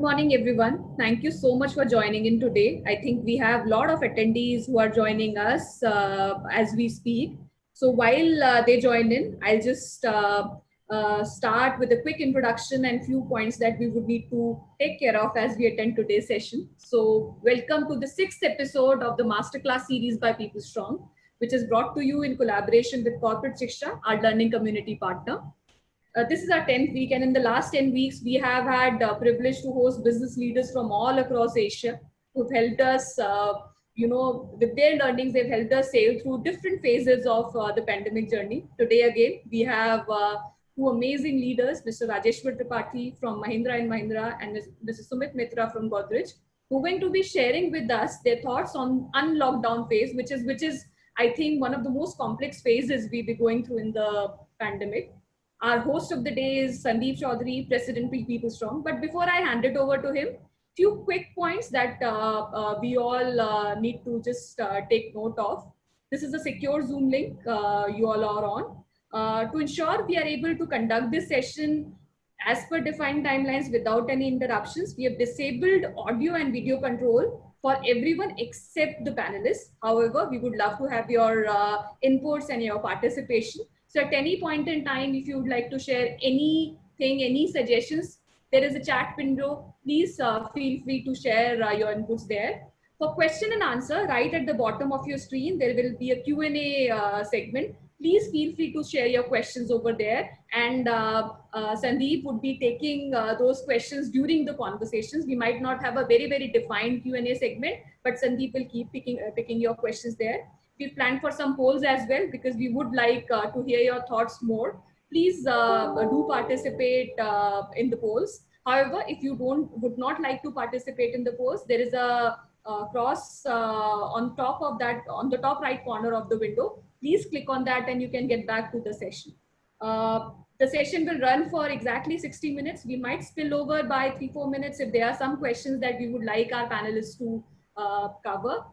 Good morning, everyone. Thank you so much for joining in today. I think we have a lot of attendees who are joining us as we speak. So while they join in, I'll just start with a quick introduction and few points that we would need to take care of as we attend today's session. So welcome to the 6th episode of the Masterclass series by PeopleStrong, which is brought to you in collaboration with Corporate Shiksha, our learning community partner. This is our 10th week, and in the last 10 weeks, we have had privilege to host business leaders from all across Asia who've helped us, with their learnings, they've helped us sail through different phases of the pandemic journey. Today, again, we have two amazing leaders, Mr. Rajeshwar Tripathi from Mahindra and Mahindra, and Mr. Sumit Mitra from Godrej, who are going to be sharing with us their thoughts on unlockdown phase, which is I think one of the most complex phases we'll be going through in the pandemic. Our host of the day is Sandeep Chaudhary, President of PeopleStrong. But before I hand it over to him, few quick points that we all need to just take note of. This is a secure Zoom link you all are on. To ensure we are able to conduct this session as per defined timelines without any interruptions, we have disabled audio and video control for everyone except the panelists. However, we would love to have your inputs and your participation. So at any point in time, if you would like to share anything, any suggestions, there is a chat window. Please feel free to share your inputs there. For question and answer, right at the bottom of your screen, there will be a Q&A segment. Please feel free to share your questions over there. And Sandeep would be taking those questions during the conversations. We might not have a very, very defined Q&A segment, but Sandeep will keep picking your questions there. We've planned for some polls as well because we would like to hear your thoughts more. Please do participate in the polls. However, if you would not like to participate in the polls, there is a cross on top of that, on the top right corner of the window. Please click on that and you can get back to the session. The session will run for exactly 60 minutes. We might spill over by 3-4 minutes if there are some questions that we would like our panelists to cover.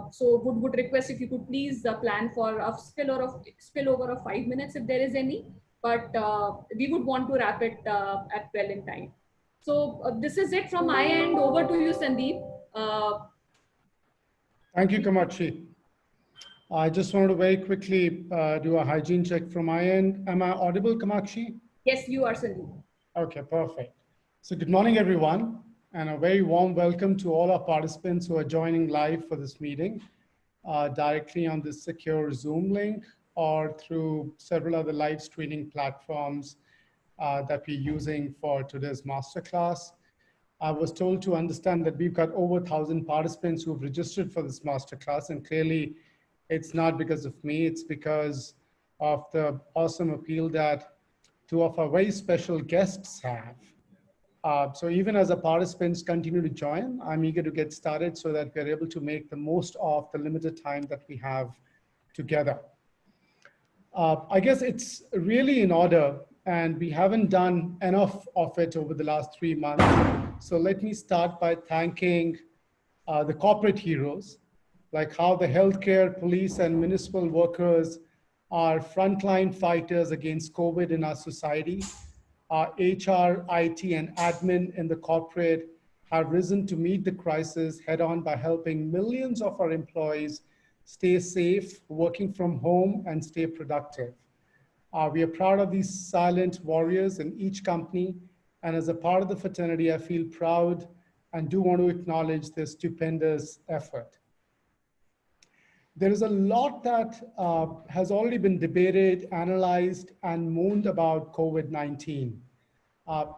So would request if you could please plan for a spillover of 5 minutes if there is any, but we would want to wrap it at well in time. So this is it from my end. Over to you, Sandeep. Thank you, Kamachi. I just wanted to very quickly do a hygiene check from my end. Am I audible, Kamachi? Yes, you are, Sandeep. Okay, perfect. So good morning, everyone, and a very warm welcome to all our participants who are joining live for this meeting directly on this secure Zoom link or through several other live streaming platforms that we're using for today's masterclass. I was told to understand that we've got over 1,000 participants who've registered for this masterclass, and clearly it's not because of me, it's because of the awesome appeal that two of our very special guests have. So even as our participants continue to join, I'm eager to get started so that we're able to make the most of the limited time that we have together. I guess it's really in order, and we haven't done enough of it over the last 3 months. So let me start by thanking the corporate heroes, like how the healthcare, police, and municipal workers are frontline fighters against COVID in our society. HR, IT, and admin in the corporate have risen to meet the crisis head on by helping millions of our employees stay safe, working from home, and stay productive. We are proud of these silent warriors in each company. And as a part of the fraternity, I feel proud and do want to acknowledge their stupendous effort. There is a lot that has already been debated, analyzed, and moaned about COVID-19.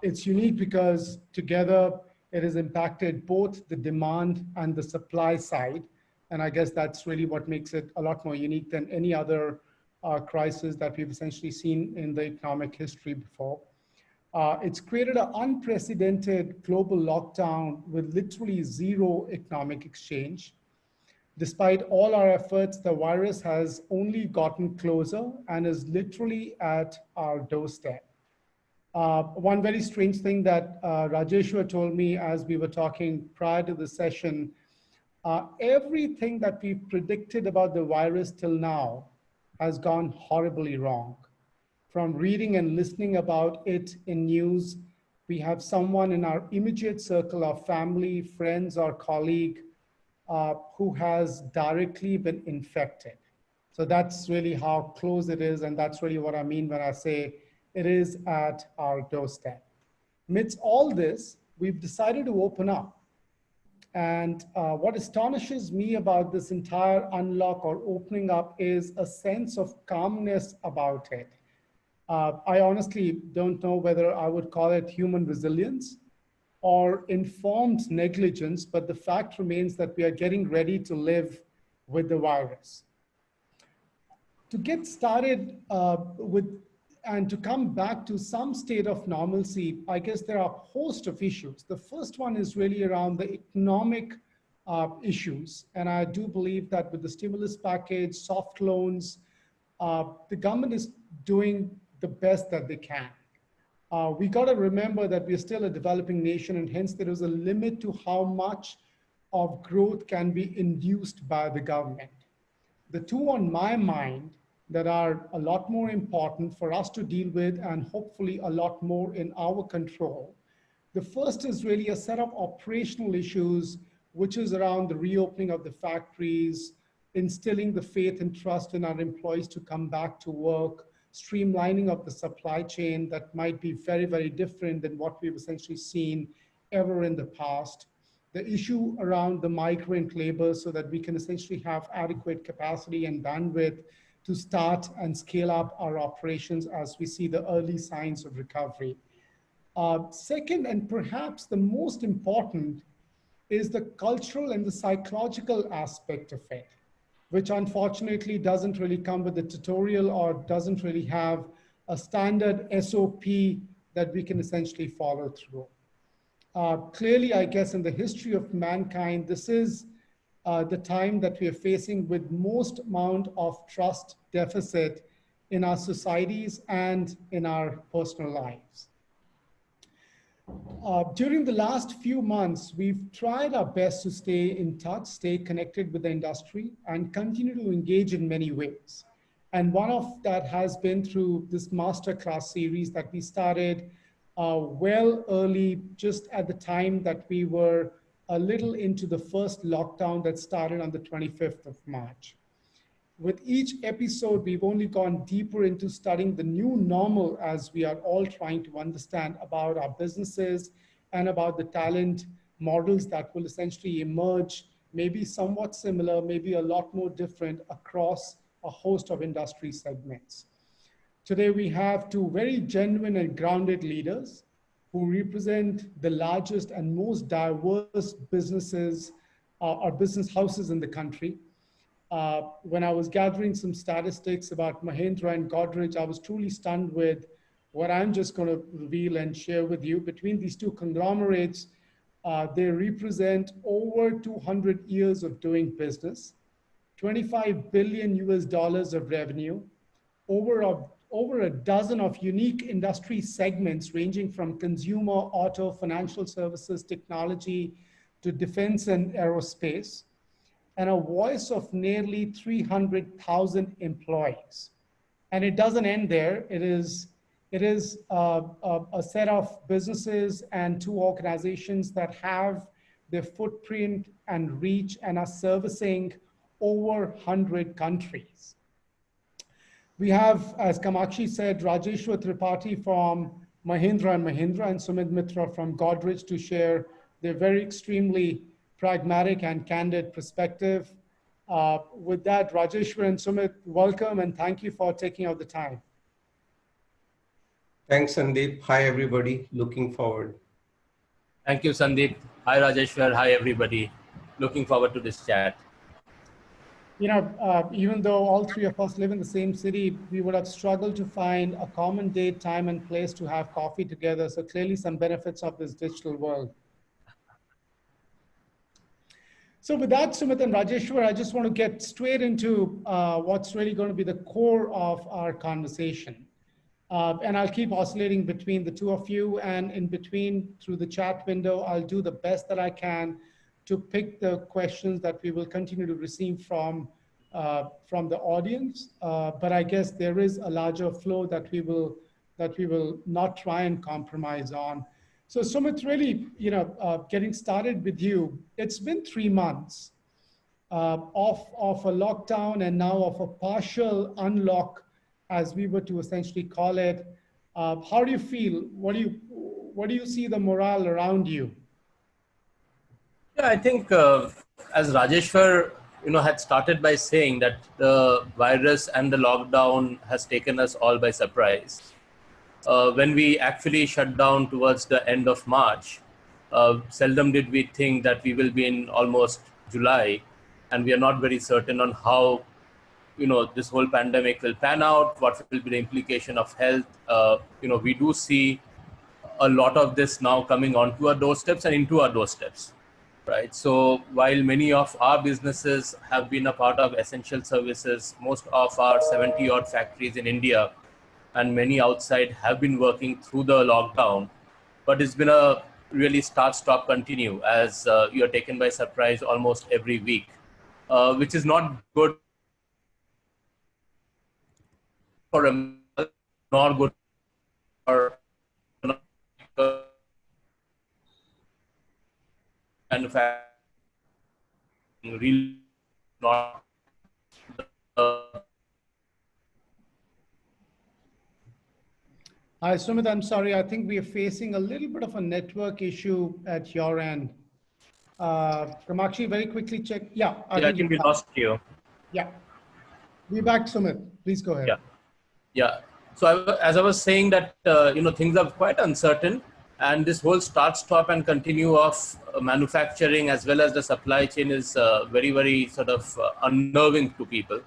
It's unique because together it has impacted both the demand and the supply side. And I guess that's really what makes it a lot more unique than any other crisis that we've essentially seen in the economic history before. It's created an unprecedented global lockdown with literally zero economic exchange. Despite all our efforts, the virus has only gotten closer and is literally at our doorstep. One very strange thing that Rajeshwar told me as we were talking prior to the session, everything that we predicted about the virus till now has gone horribly wrong. From reading and listening about it in news, we have someone in our immediate circle of family, friends, or colleague who has directly been infected. So that's really how close it is. And that's really what I mean when I say it is at our doorstep. Amidst all this, we've decided to open up. And what astonishes me about this entire unlock or opening up is a sense of calmness about it. I honestly don't know whether I would call it human resilience or informed negligence, but the fact remains that we are getting ready to live with the virus. To get started and to come back to some state of normalcy, I guess there are a host of issues. The first one is really around the economic issues. And I do believe that with the stimulus package, soft loans, the government is doing the best that they can. We got to remember that we're still a developing nation, and hence there is a limit to how much of growth can be induced by the government. The two on my mind that are a lot more important for us to deal with and hopefully a lot more in our control. The first is really a set of operational issues, which is around the reopening of the factories, instilling the faith and trust in our employees to come back to work, streamlining of the supply chain that might be very, very different than what we've essentially seen ever in the past. The issue around the migrant labor so that we can essentially have adequate capacity and bandwidth to start and scale up our operations as we see the early signs of recovery. Second, and perhaps the most important, is the cultural and the psychological aspect of it, which unfortunately doesn't really come with a tutorial or doesn't really have a standard SOP that we can essentially follow through. Clearly, I guess in the history of mankind, this is the time that we are facing with most amount of trust deficit in our societies and in our personal lives. During the last few months, we've tried our best to stay in touch, stay connected with the industry, and continue to engage in many ways. And one of that has been through this Masterclass series that we started well early, just at the time that we were a little into the first lockdown that started on the 25th of March. With each episode, we've only gone deeper into studying the new normal as we are all trying to understand about our businesses and about the talent models that will essentially emerge, maybe somewhat similar, maybe a lot more different across a host of industry segments. Today, we have two very genuine and grounded leaders who represent the largest and most diverse businesses or business houses in the country. When I was gathering some statistics about Mahindra and Godrej, I was truly stunned with what I'm just going to reveal and share with you. Between these two conglomerates, they represent over 200 years of doing business, 25 billion US dollars of revenue, over a dozen of unique industry segments ranging from consumer, auto, financial services, technology, to defense and aerospace, and a voice of nearly 300,000 employees. And it doesn't end there. It is a set of businesses and two organizations that have their footprint and reach and are servicing over 100 countries. We have, as Kamakshi said, Rajeshwar Tripathi from Mahindra and Sumit Mitra from Godrej to share their very extremely pragmatic and candid perspective. With that, Rajeshwar and Sumit, welcome and thank you for taking out the time. Thanks, Sandeep. Hi, everybody. Looking forward. Thank you, Sandeep. Hi, Rajeshwar. Hi, everybody. Looking forward to this chat. You know, even though all three of us live in the same city, we would have struggled to find a common date, time, and place to have coffee together. So clearly some benefits of this digital world. So with that, Sumit and Rajeshwar, I just want to get straight into what's really going to be the core of our conversation. And I'll keep oscillating between the two of you, and in between through the chat window, I'll do the best that I can to pick the questions that we will continue to receive from the audience. But I guess there is a larger flow that we will not try and compromise on. So Sumit, really, getting started with you, it's been 3 months of a lockdown and now of a partial unlock, as we were to essentially call it. How do you feel? What do you see the morale around you? Yeah, I think as Rajeshwar, had started by saying that the virus and the lockdown has taken us all by surprise. When we actually shut down towards the end of March, seldom did we think that we will be in almost July, and we are not very certain on how this whole pandemic will pan out, what will be the implication of health. We do see a lot of this now coming onto our doorsteps and into our doorsteps, right? So while many of our businesses have been a part of essential services, most of our 70 odd factories in India and many outside have been working through the lockdown, but it's been a really start, stop, continue as you're taken by surprise almost every week, which is not good for a not good for manufacturing, really not. Hi, Sumit, I'm sorry. I think we are facing a little bit of a network issue at your end. Kamakshi, very quickly check. Yeah, I think we lost you. Yeah. We're back, Sumit. Please go ahead. Yeah. So as I was saying that, things are quite uncertain, and this whole start, stop and continue of manufacturing as well as the supply chain is very, very sort of unnerving to people.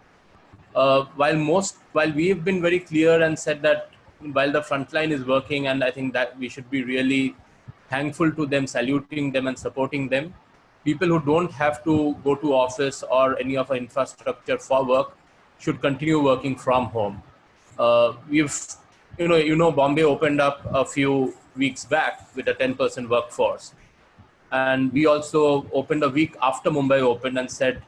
While we've been very clear and said that while the frontline is working, and I think that we should be really thankful to them, saluting them and supporting them, people who don't have to go to office or any of our infrastructure for work should continue working from home. We've, Bombay opened up a few weeks back with a 10% workforce. And we also opened a week after Mumbai opened and said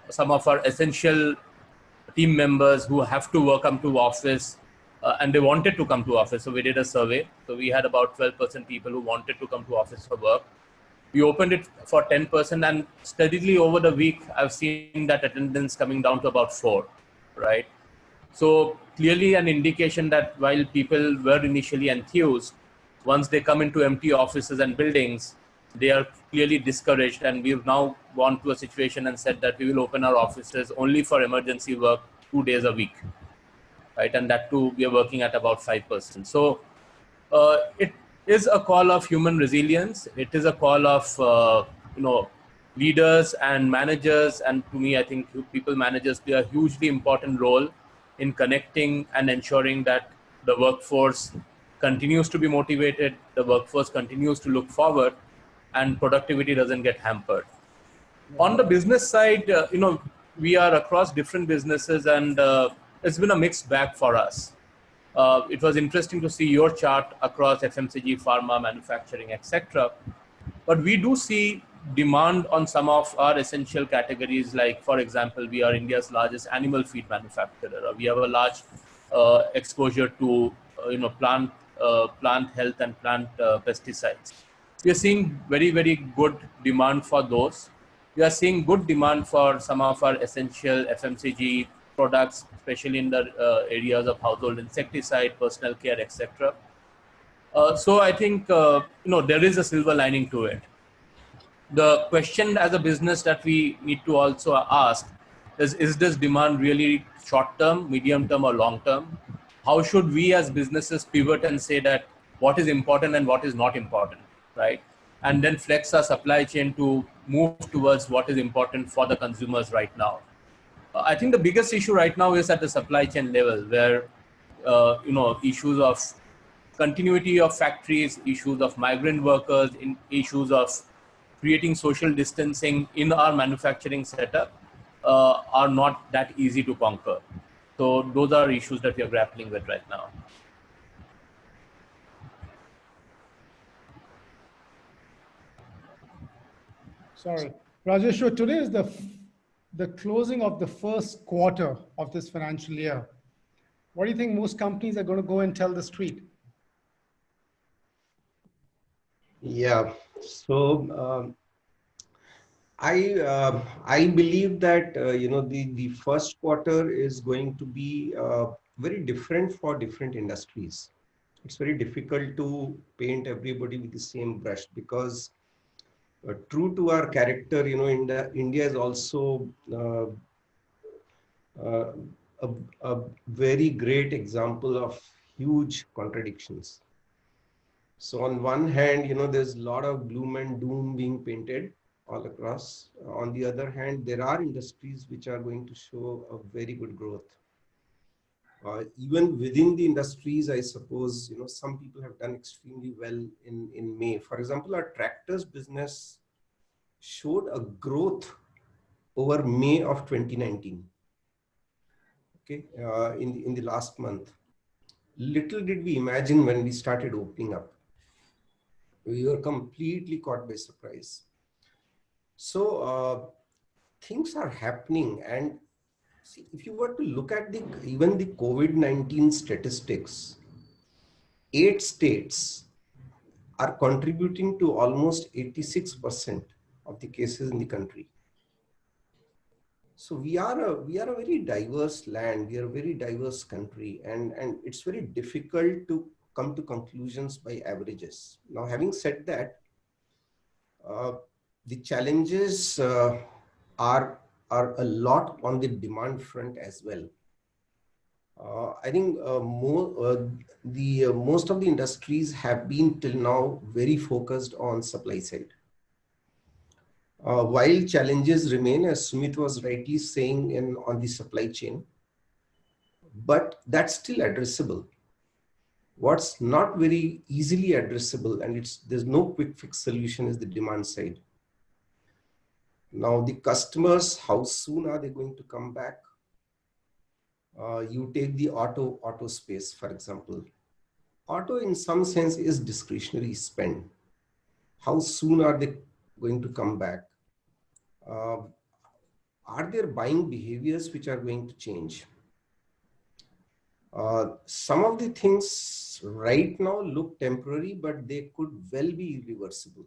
some of our essential team members who have to work come to office and they wanted to come to office. So we did a survey. So we had about 12% people who wanted to come to office for work. We opened it for 10% and steadily over the week, I've seen that attendance coming down to about 4, right? So clearly an indication that while people were initially enthused, once they come into empty offices and buildings, they are clearly discouraged. And we've now gone to a situation and said that we will open our offices only for emergency work 2 days a week, right? And that too, we are working at about 5%. So it is a call of human resilience. It is a call of, leaders and managers. And to me, I think people managers play a hugely important role in connecting and ensuring that the workforce continues to be motivated, the workforce continues to look forward, and productivity doesn't get hampered. On the business side, we are across different businesses, and it's been a mixed bag for us. It was interesting to see your chart across FMCG, pharma, manufacturing, etc. But we do see demand on some of our essential categories, like, for example, we are India's largest animal feed manufacturer. We have a large exposure to plant health and plant pesticides. We are seeing very, very good demand for those. We are seeing good demand for some of our essential FMCG products, especially in the areas of household insecticide, personal care, etc. So I think there is a silver lining to it. The question as a business that we need to also ask is this demand really short term, medium term, or long term? How should we as businesses pivot and say that what is important and what is not important, right? And then flex our supply chain to move towards what is important for the consumers right now. I think the biggest issue right now is at the supply chain level, where issues of continuity of factories, issues of migrant workers, issues of creating social distancing in our manufacturing setup are not that easy to conquer. So those are issues that we are grappling with right now. Sorry, Rajeshwar, today is the closing of the first quarter of this financial year. What do you think most companies are going to go and tell the street? Yeah. So I believe that the first quarter is going to be very different for different industries. It's very difficult to paint everybody with the same brush because true to our character, India is also uh, a, a very great example of huge contradictions. So on one hand, there's a lot of gloom and doom being painted all across. On the other hand, there are industries which are going to show a very good growth. Even within the industries, I suppose, some people have done extremely well in May. For example, our tractors business showed a growth over May of 2019. Okay, in the last month. Little did we imagine when we started opening up. We were completely caught by surprise. So things are happening, and see, if you were to look at even the COVID-19 statistics, 8 states are contributing to almost 86% of the cases in the country. So we are a very diverse land. We are a very diverse country, and it's very difficult to come to conclusions by averages. Now, having said that, uh, the challenges are are a lot on the demand front as well. I think most of the industries have been till now very focused on supply side. While challenges remain, as Sumit was rightly saying, on the supply chain, but that's still addressable. What's not very easily addressable, and there's no quick fix solution, is the demand side. Now, the customers, how soon are they going to come back? You take the auto space, for example. Auto, in some sense, is discretionary spend. How soon are they going to come back? Uh, are there buying behaviors which are going to change? Some of the things right now look temporary, but they could well be irreversible.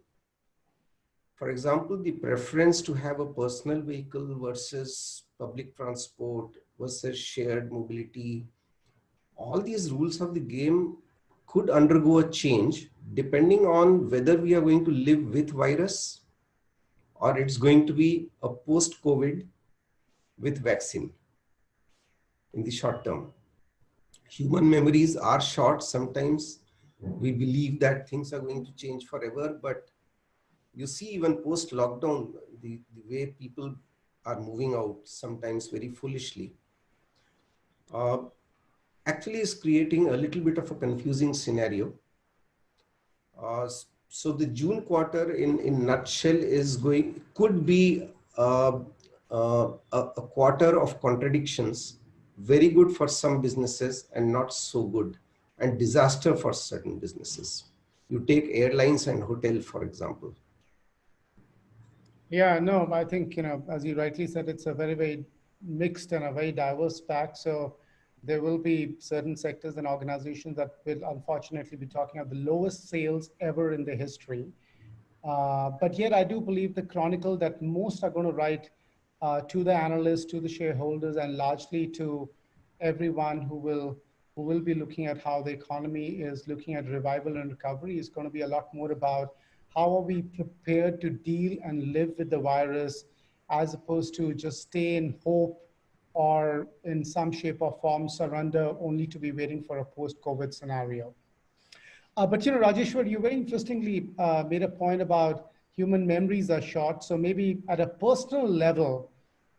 For example, the preference to have a personal vehicle versus public transport versus shared mobility, all these rules of the game could undergo a change depending on whether we are going to live with virus or it's going to be a post-COVID with vaccine in the short term. Human memories are short. Sometimes we believe that things are going to change forever, but you see, even post-lockdown, the way people are moving out, sometimes very foolishly, uh, actually is creating a little bit of a confusing scenario. So the June quarter in nutshell could be a quarter of contradictions, very good for some businesses and not so good, and disaster for certain businesses. You take airlines and hotel, for example. Yeah, no, I think, as you rightly said, it's a very, very mixed and a very diverse pack. So there will be certain sectors and organizations that will unfortunately be talking about the lowest sales ever in their history. But yet I do believe the chronicle that most are going to write to the analysts, to the shareholders, and largely to everyone who will be looking at how the economy is looking at revival and recovery is going to be a lot more about how are we prepared to deal and live with the virus as opposed to just stay in hope or in some shape or form surrender only to be waiting for a post-COVID scenario. But Rajeshwar, you very interestingly made a point about human memories are short. So maybe at a personal level,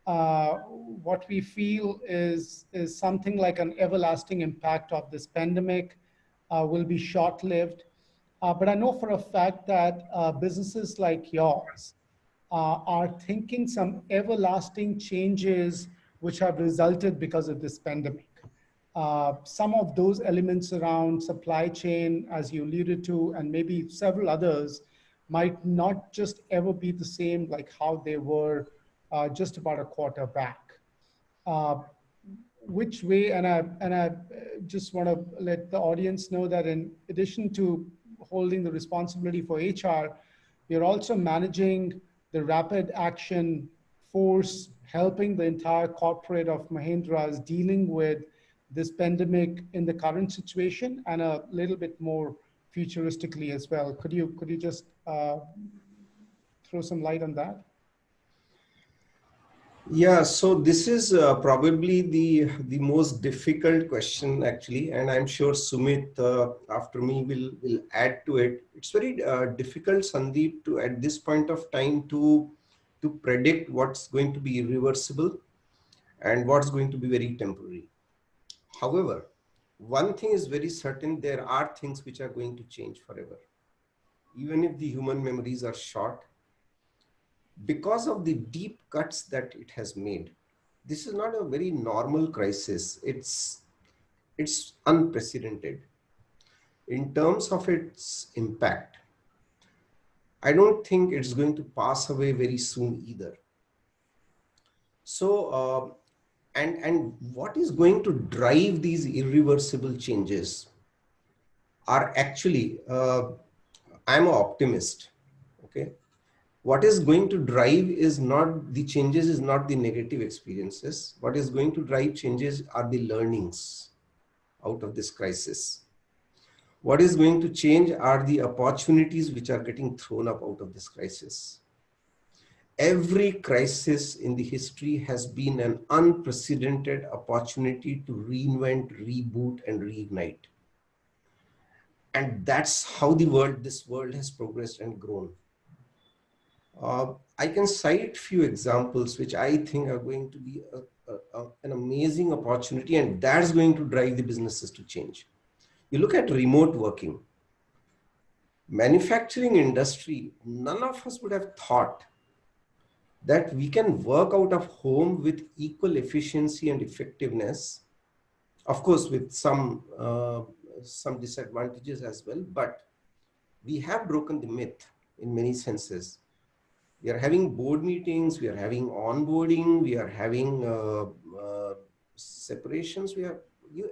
what we feel is something like an everlasting impact of this pandemic will be short-lived. But I know for a fact that businesses like yours are thinking some everlasting changes which have resulted because of this pandemic. Some of those elements around supply chain, as you alluded to, and maybe several others, might not just ever be the same like how they were just about a quarter back. Uh, which way, and I just want to let the audience know that in addition to holding the responsibility for HR, you're also managing the rapid action force, helping the entire corporate of Mahindra dealing with this pandemic in the current situation and a little bit more futuristically as well. Could you just throw some light on that? Yeah, so this is probably the most difficult question actually, and I'm sure Sumit after me will add to it. It's very difficult, Sandeep, to at this point of time to predict what's going to be irreversible and what's going to be very temporary. However, one thing is very certain: there are things which are going to change forever, even if the human memories are short, because of the deep cuts that it has made. This is not a very normal crisis. It's unprecedented in terms of its impact. I don't think it's going to pass away very soon either. So, and what is going to drive these irreversible changes are actually, I'm an optimist. Okay. What is going to drive is not the changes, is not the negative experiences. What is going to drive changes are the learnings out of this crisis. What is going to change are the opportunities which are getting thrown up out of this crisis. Every crisis in the history has been an unprecedented opportunity to reinvent, reboot, and reignite. And that's how this world has progressed and grown. I can cite few examples which I think are going to be an amazing opportunity, and that's going to drive the businesses to change. You look at remote working. Manufacturing industry, none of us would have thought that we can work out of home with equal efficiency and effectiveness, of course with some disadvantages as well, but we have broken the myth in many senses. We are having board meetings, we are having onboarding, we are having separations, we have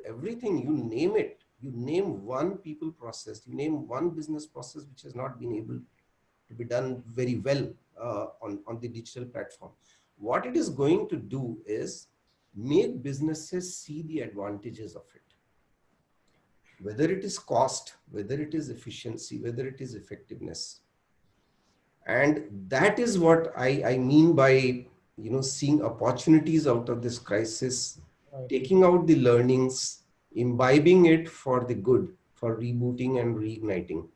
everything, you name it. You name one people process, you name one business process which has not been able to be done very well on the digital platform. What it is going to do is make businesses see the advantages of it. Whether it is cost, whether it is efficiency, whether it is effectiveness. And that is what I mean by, seeing opportunities out of this crisis, taking out the learnings, imbibing it for the good, for rebooting and reigniting.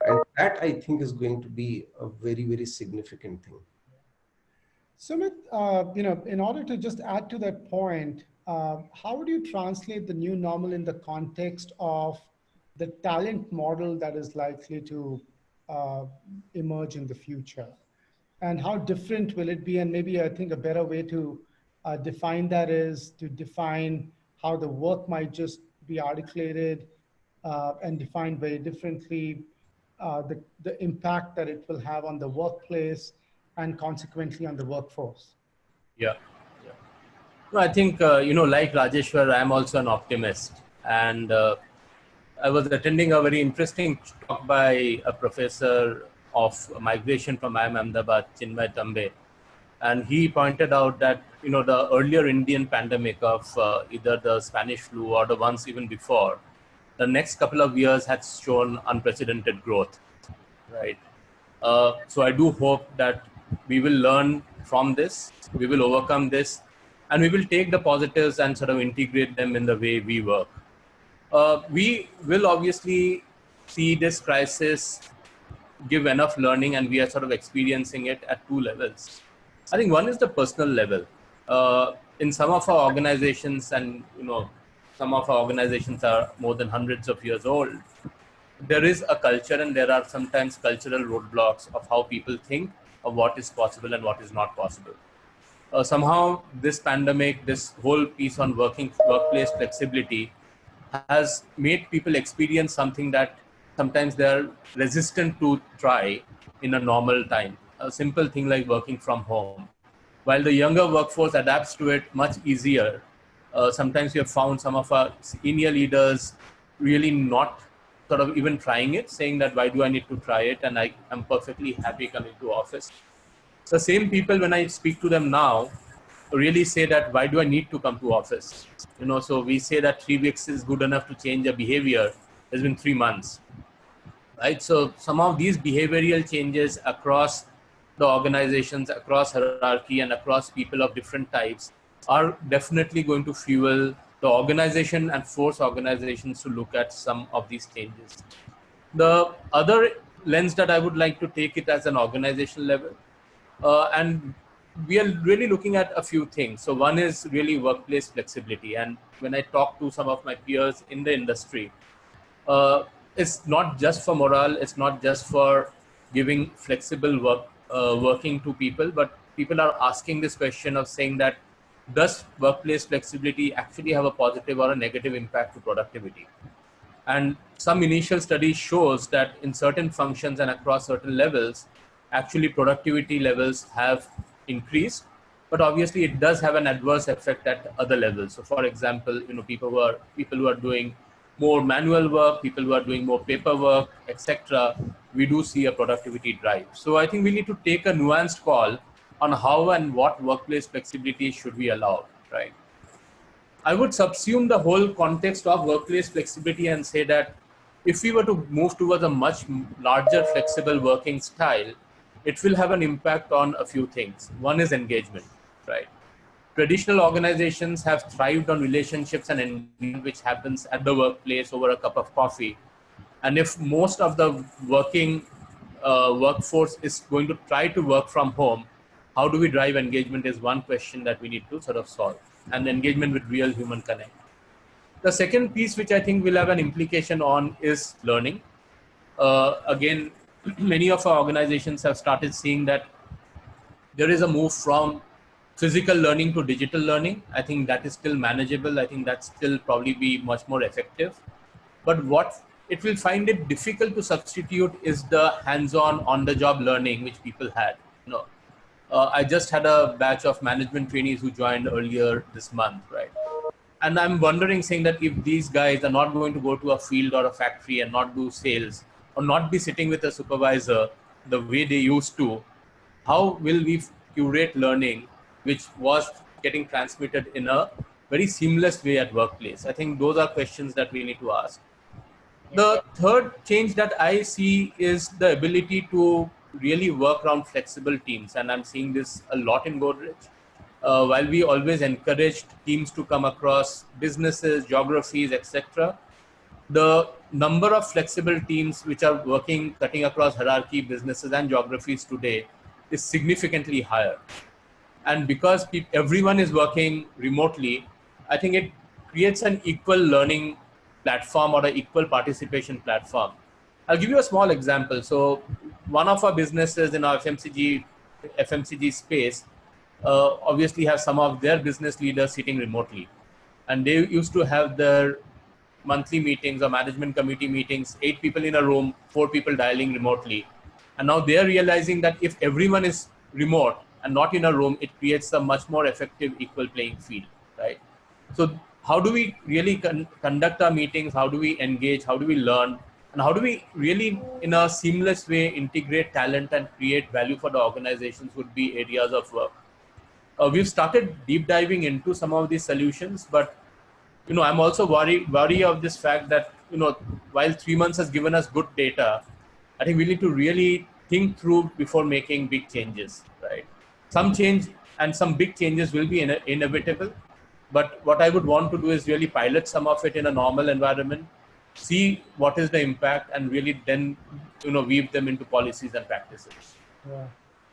And that I think is going to be a very, very significant thing. Sumit, in order to just add to that point, how would you translate the new normal in the context of the talent model that is likely to emerge in the future? And how different will it be? And maybe I think a better way to define that is to define how the work might just be articulated and defined very differently, the impact that it will have on the workplace and consequently on the workforce. Yeah. No, I think, like Rajeshwar, I'm also an optimist. And I was attending a very interesting talk by a professor of migration from IIM Ahmedabad, Chinmay Tambe. And he pointed out that, the earlier Indian pandemic of either the Spanish flu or the ones even before, the next couple of years has shown unprecedented growth, right? So I do hope that we will learn from this, we will overcome this, and we will take the positives and sort of integrate them in the way we work. We will obviously see this crisis give enough learning, and we are sort of experiencing it at two levels. I think one is the personal level. In some of our organizations, and some of our organizations are more than hundreds of years old, there is a culture and there are sometimes cultural roadblocks of how people think of what is possible and what is not possible. Somehow this pandemic, this whole piece on workplace flexibility has made people experience something that sometimes they're resistant to try in a normal time. A simple thing like working from home. While the younger workforce adapts to it much easier, sometimes we have found some of our senior leaders really not sort of even trying it, saying that why do I need to try it, and I am perfectly happy coming to office. The same people, when I speak to them now, really say that why do I need to come to office? So we say that 3 weeks is good enough to change a behavior. It's been 3 months, right? So some of these behavioral changes across the organizations, across hierarchy, and across people of different types are definitely going to fuel the organization and force organizations to look at some of these changes. The other lens that I would like to take it as an organizational level, and we are really looking at a few things. So one is really workplace flexibility. And when I talk to some of my peers in the industry, it's not just for morale, it's not just for giving flexible working to people, but people are asking this question of saying that does workplace flexibility actually have a positive or a negative impact to productivity? And some initial studies shows that in certain functions and across certain levels, actually productivity levels have increased, but obviously it does have an adverse effect at other levels. So for example, people who are doing more manual work, people who are doing more paperwork, etc., we do see a productivity drive. So I think we need to take a nuanced call on how and what workplace flexibility should we allow, right? I would subsume the whole context of workplace flexibility and say that if we were to move towards a much larger flexible working style, it will have an impact on a few things. One is engagement, right? Traditional organizations have thrived on relationships and engagement, which happens at the workplace over a cup of coffee. And if most of the working workforce is going to try to work from home, how do we drive engagement is one question that we need to sort of solve, and engagement with real human connect. The second piece, which I think will have an implication on, is learning. Again, many of our organizations have started seeing that there is a move from physical learning to digital learning. I think that is still manageable. I think that still probably be much more effective. But what it will find it difficult to substitute is the hands-on, on-the-job learning which people had. I just had a batch of management trainees who joined earlier this month, right? And I'm wondering, saying that if these guys are not going to go to a field or a factory and not do sales or not be sitting with a supervisor the way they used to, how will we curate learning which was getting transmitted in a very seamless way at workplace? I think those are questions that we need to ask. The third change that I see is the ability to really work around flexible teams. And I'm seeing this a lot in Godrej. While we always encouraged teams to come across businesses, geographies, etc., the number of flexible teams which are working, cutting across hierarchy, businesses, and geographies today is significantly higher. And because everyone is working remotely, I think it creates an equal learning platform or an equal participation platform. I'll give you a small example. So one of our businesses in our FMCG space obviously have some of their business leaders sitting remotely. And they used to have their monthly meetings or management committee meetings, 8 people in a room, 4 people dialing remotely. And now they're realizing that if everyone is remote and not in a room, it creates a much more effective equal playing field, right? So how do we really conduct our meetings? How do we engage? How do we learn? And how do we really, in a seamless way, integrate talent and create value for the organizations would be areas of work. We've started deep diving into some of these solutions, but I'm also worried of this fact that, while 3 months has given us good data, I think we need to really think through before making big changes, right? Some change and some big changes will be inevitable, but what I would want to do is really pilot some of it in a normal environment, see what is the impact, and really then, weave them into policies and practices. Yeah.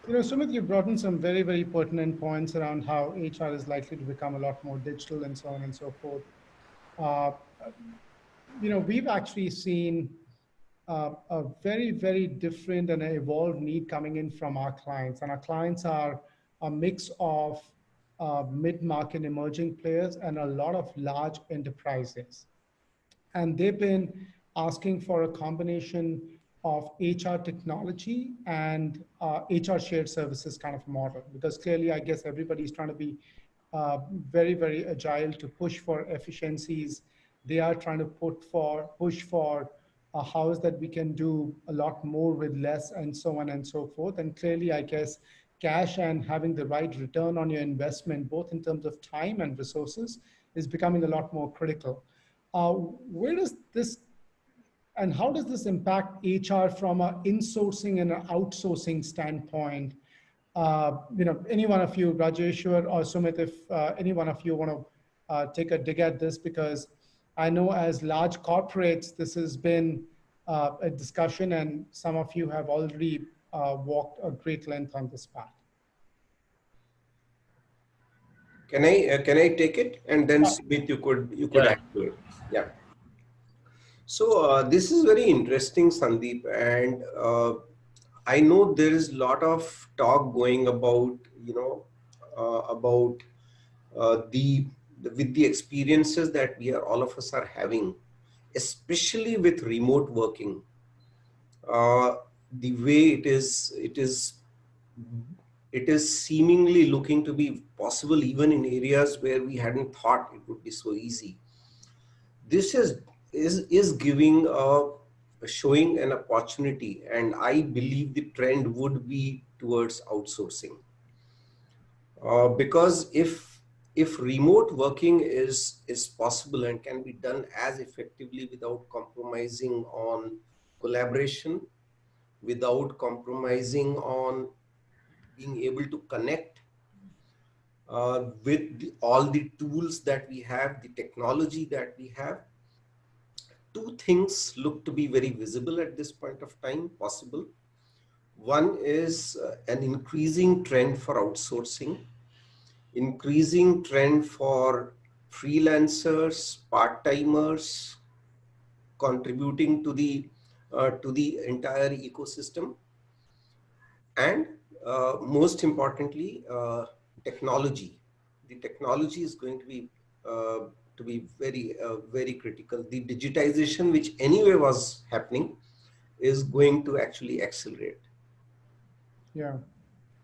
Sumit, you brought in some very, very pertinent points around how HR is likely to become a lot more digital and so on and so forth. We've actually seen a very, very different and evolved need coming in from our clients. And our clients are a mix of mid-market emerging players and a lot of large enterprises. And they've been asking for a combination of HR technology and HR shared services kind of model, because clearly, I guess everybody's trying to be very, very agile to push for efficiencies. They are trying to push for how is that we can do a lot more with less, and so on and so forth. And clearly, I guess cash and having the right return on your investment, both in terms of time and resources, is becoming a lot more critical. Where does this and how does this impact HR from an insourcing and an outsourcing standpoint? Any one of you, Rajeshwar or Sumit, if any one of you want to take a dig at this, because I know as large corporates, this has been a discussion, and some of you have already walked a great length on this path. Can I take it, and then Sumit, you could add to it. Yeah. So this is very interesting, Sandeep, and I know there is a lot of talk going about with the experiences that all of us are having, especially with remote working. The way it is seemingly looking to be possible even in areas where we hadn't thought it would be so easy. This is giving showing an opportunity, and I believe the trend would be towards outsourcing. Because if remote working is possible and can be done as effectively without compromising on collaboration, without compromising on being able to connect with all the tools that we have, the technology that we have, two things look to be very visible at this point of time possible. One is an increasing trend for outsourcing, increasing trend for freelancers, part-timers contributing to the entire ecosystem, and most importantly, technology. The technology is going to be very critical. The digitization, which anyway was happening, is going to actually accelerate. Yeah.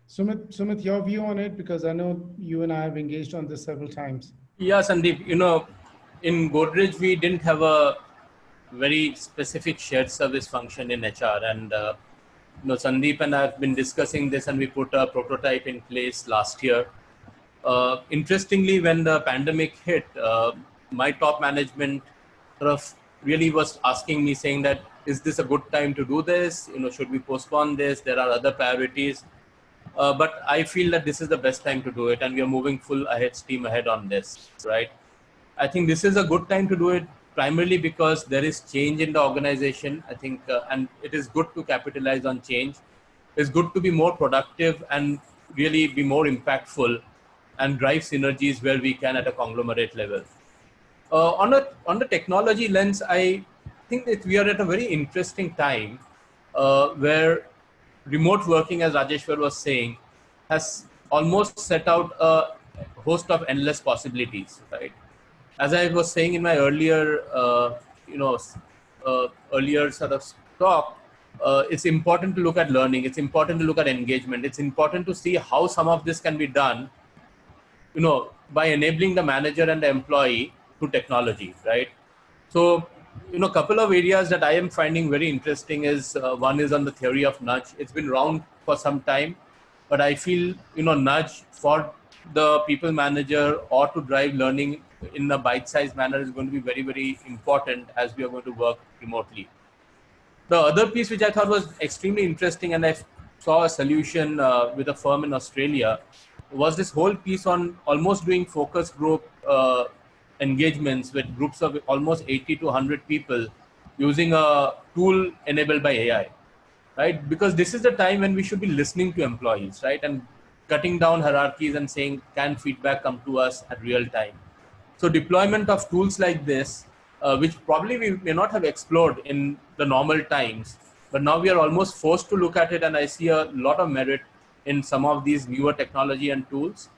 Sumit, your view on it, because I know you and I have engaged on this several times. Yeah, Sandeep, in Godrej, we didn't have a very specific shared service function in HR. And, Sandeep and I have been discussing this, and we put a prototype in place last year. Interestingly, when the pandemic hit, my top management sort of really was asking me, saying that, is this a good time to do this? Should we postpone this? There are other priorities. But I feel that this is the best time to do it, and we are moving steam ahead on this, right? I think this is a good time to do it, primarily because there is change in the organization, I think, and it is good to capitalize on change. It's good to be more productive and really be more impactful and drive synergies where we can at a conglomerate level. On the technology lens, I think that we are at a very interesting time where remote working, as Rajeshwar was saying, has almost set out a host of endless possibilities, right? As I was saying in my earlier sort of talk, it's important to look at learning. It's important to look at engagement. It's important to see how some of this can be done, by enabling the manager and the employee through technology, right? So, a couple of areas that I am finding very interesting is one is on the theory of nudge. It's been around for some time, but I feel, nudge for the people manager or to drive learning in a bite-sized manner is going to be very, very important as we are going to work remotely. The other piece which I thought was extremely interesting, and I saw a solution with a firm in Australia, was this whole piece on almost doing focus group engagements with groups of almost 80 to 100 people using a tool enabled by AI, right? Because this is the time when we should be listening to employees, right? And cutting down hierarchies and saying, can feedback come to us at real time? So deployment of tools like this, which probably we may not have explored in the normal times, but now we are almost forced to look at it, and I see a lot of merit in some of these newer technology and tools.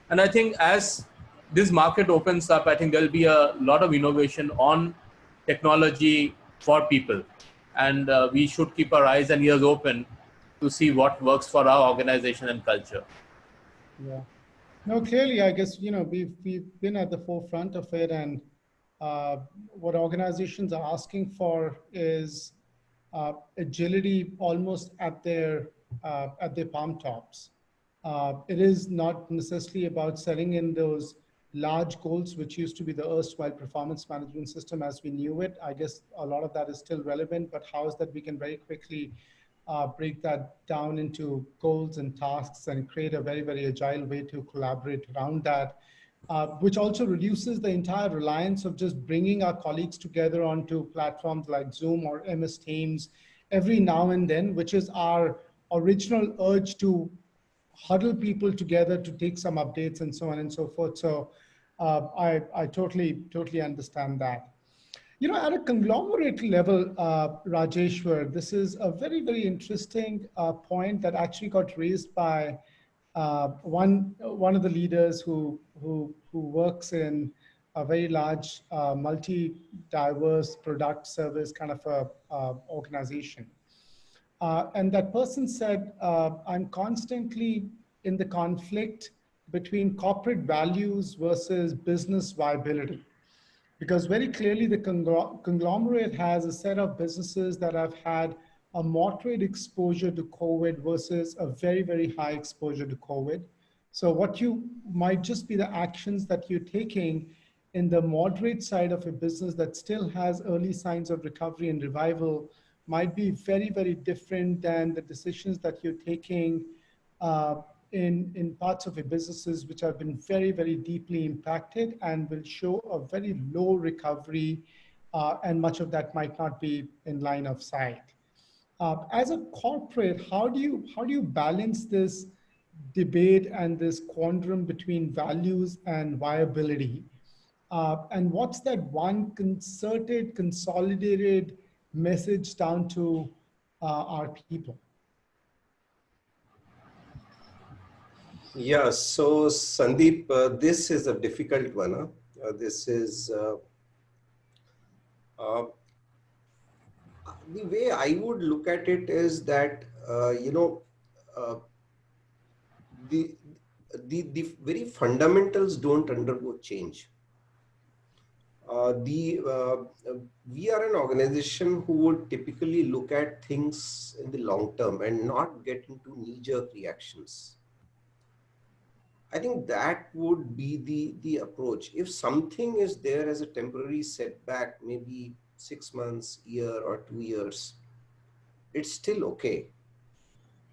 And I think as this market opens up, I think there'll be a lot of innovation on technology for people. And we should keep our eyes and ears open to see what works for our organization and culture. Yeah. No, clearly, I guess, we've been at the forefront of it, and what organizations are asking for is agility almost at their palm tops. It is not necessarily about setting in those large goals, which used to be the erstwhile performance management system as we knew it. I guess a lot of that is still relevant, but how is that we can very quickly break that down into goals and tasks and create a very, very agile way to collaborate around that, which also reduces the entire reliance of just bringing our colleagues together onto platforms like Zoom or MS Teams every now and then, which is our original urge to huddle people together to take some updates and so on and so forth. So I totally understand that. You know, at a conglomerate level, Rajeshwar, this is a very, very interesting point that actually got raised by one of the leaders who works in a very large multi-diverse product service kind of a organization. And that person said, I'm constantly in the conflict between corporate values versus business viability. Because very clearly the conglomerate has a set of businesses that have had a moderate exposure to COVID versus a very, very high exposure to COVID. So what you might just be the actions that you're taking in the moderate side of a business that still has early signs of recovery and revival might be very, very different than the decisions that you're taking uh, in parts of your businesses which have been very, very deeply impacted and will show a very low recovery, and much of that might not be in line of sight. As a corporate, how do you balance this debate and this quandrum between values and viability? And what's that one concerted, consolidated message down to our people? Yeah, so Sandeep, this is a difficult one. This is uh, the way I would look at it is that uh, the the very fundamentals don't undergo change. The We are an organization who would typically look at things in the long term and not get into knee-jerk reactions. I think that would be the approach. If something is there as a temporary setback, maybe 6 months, year or 2 years, it's still okay.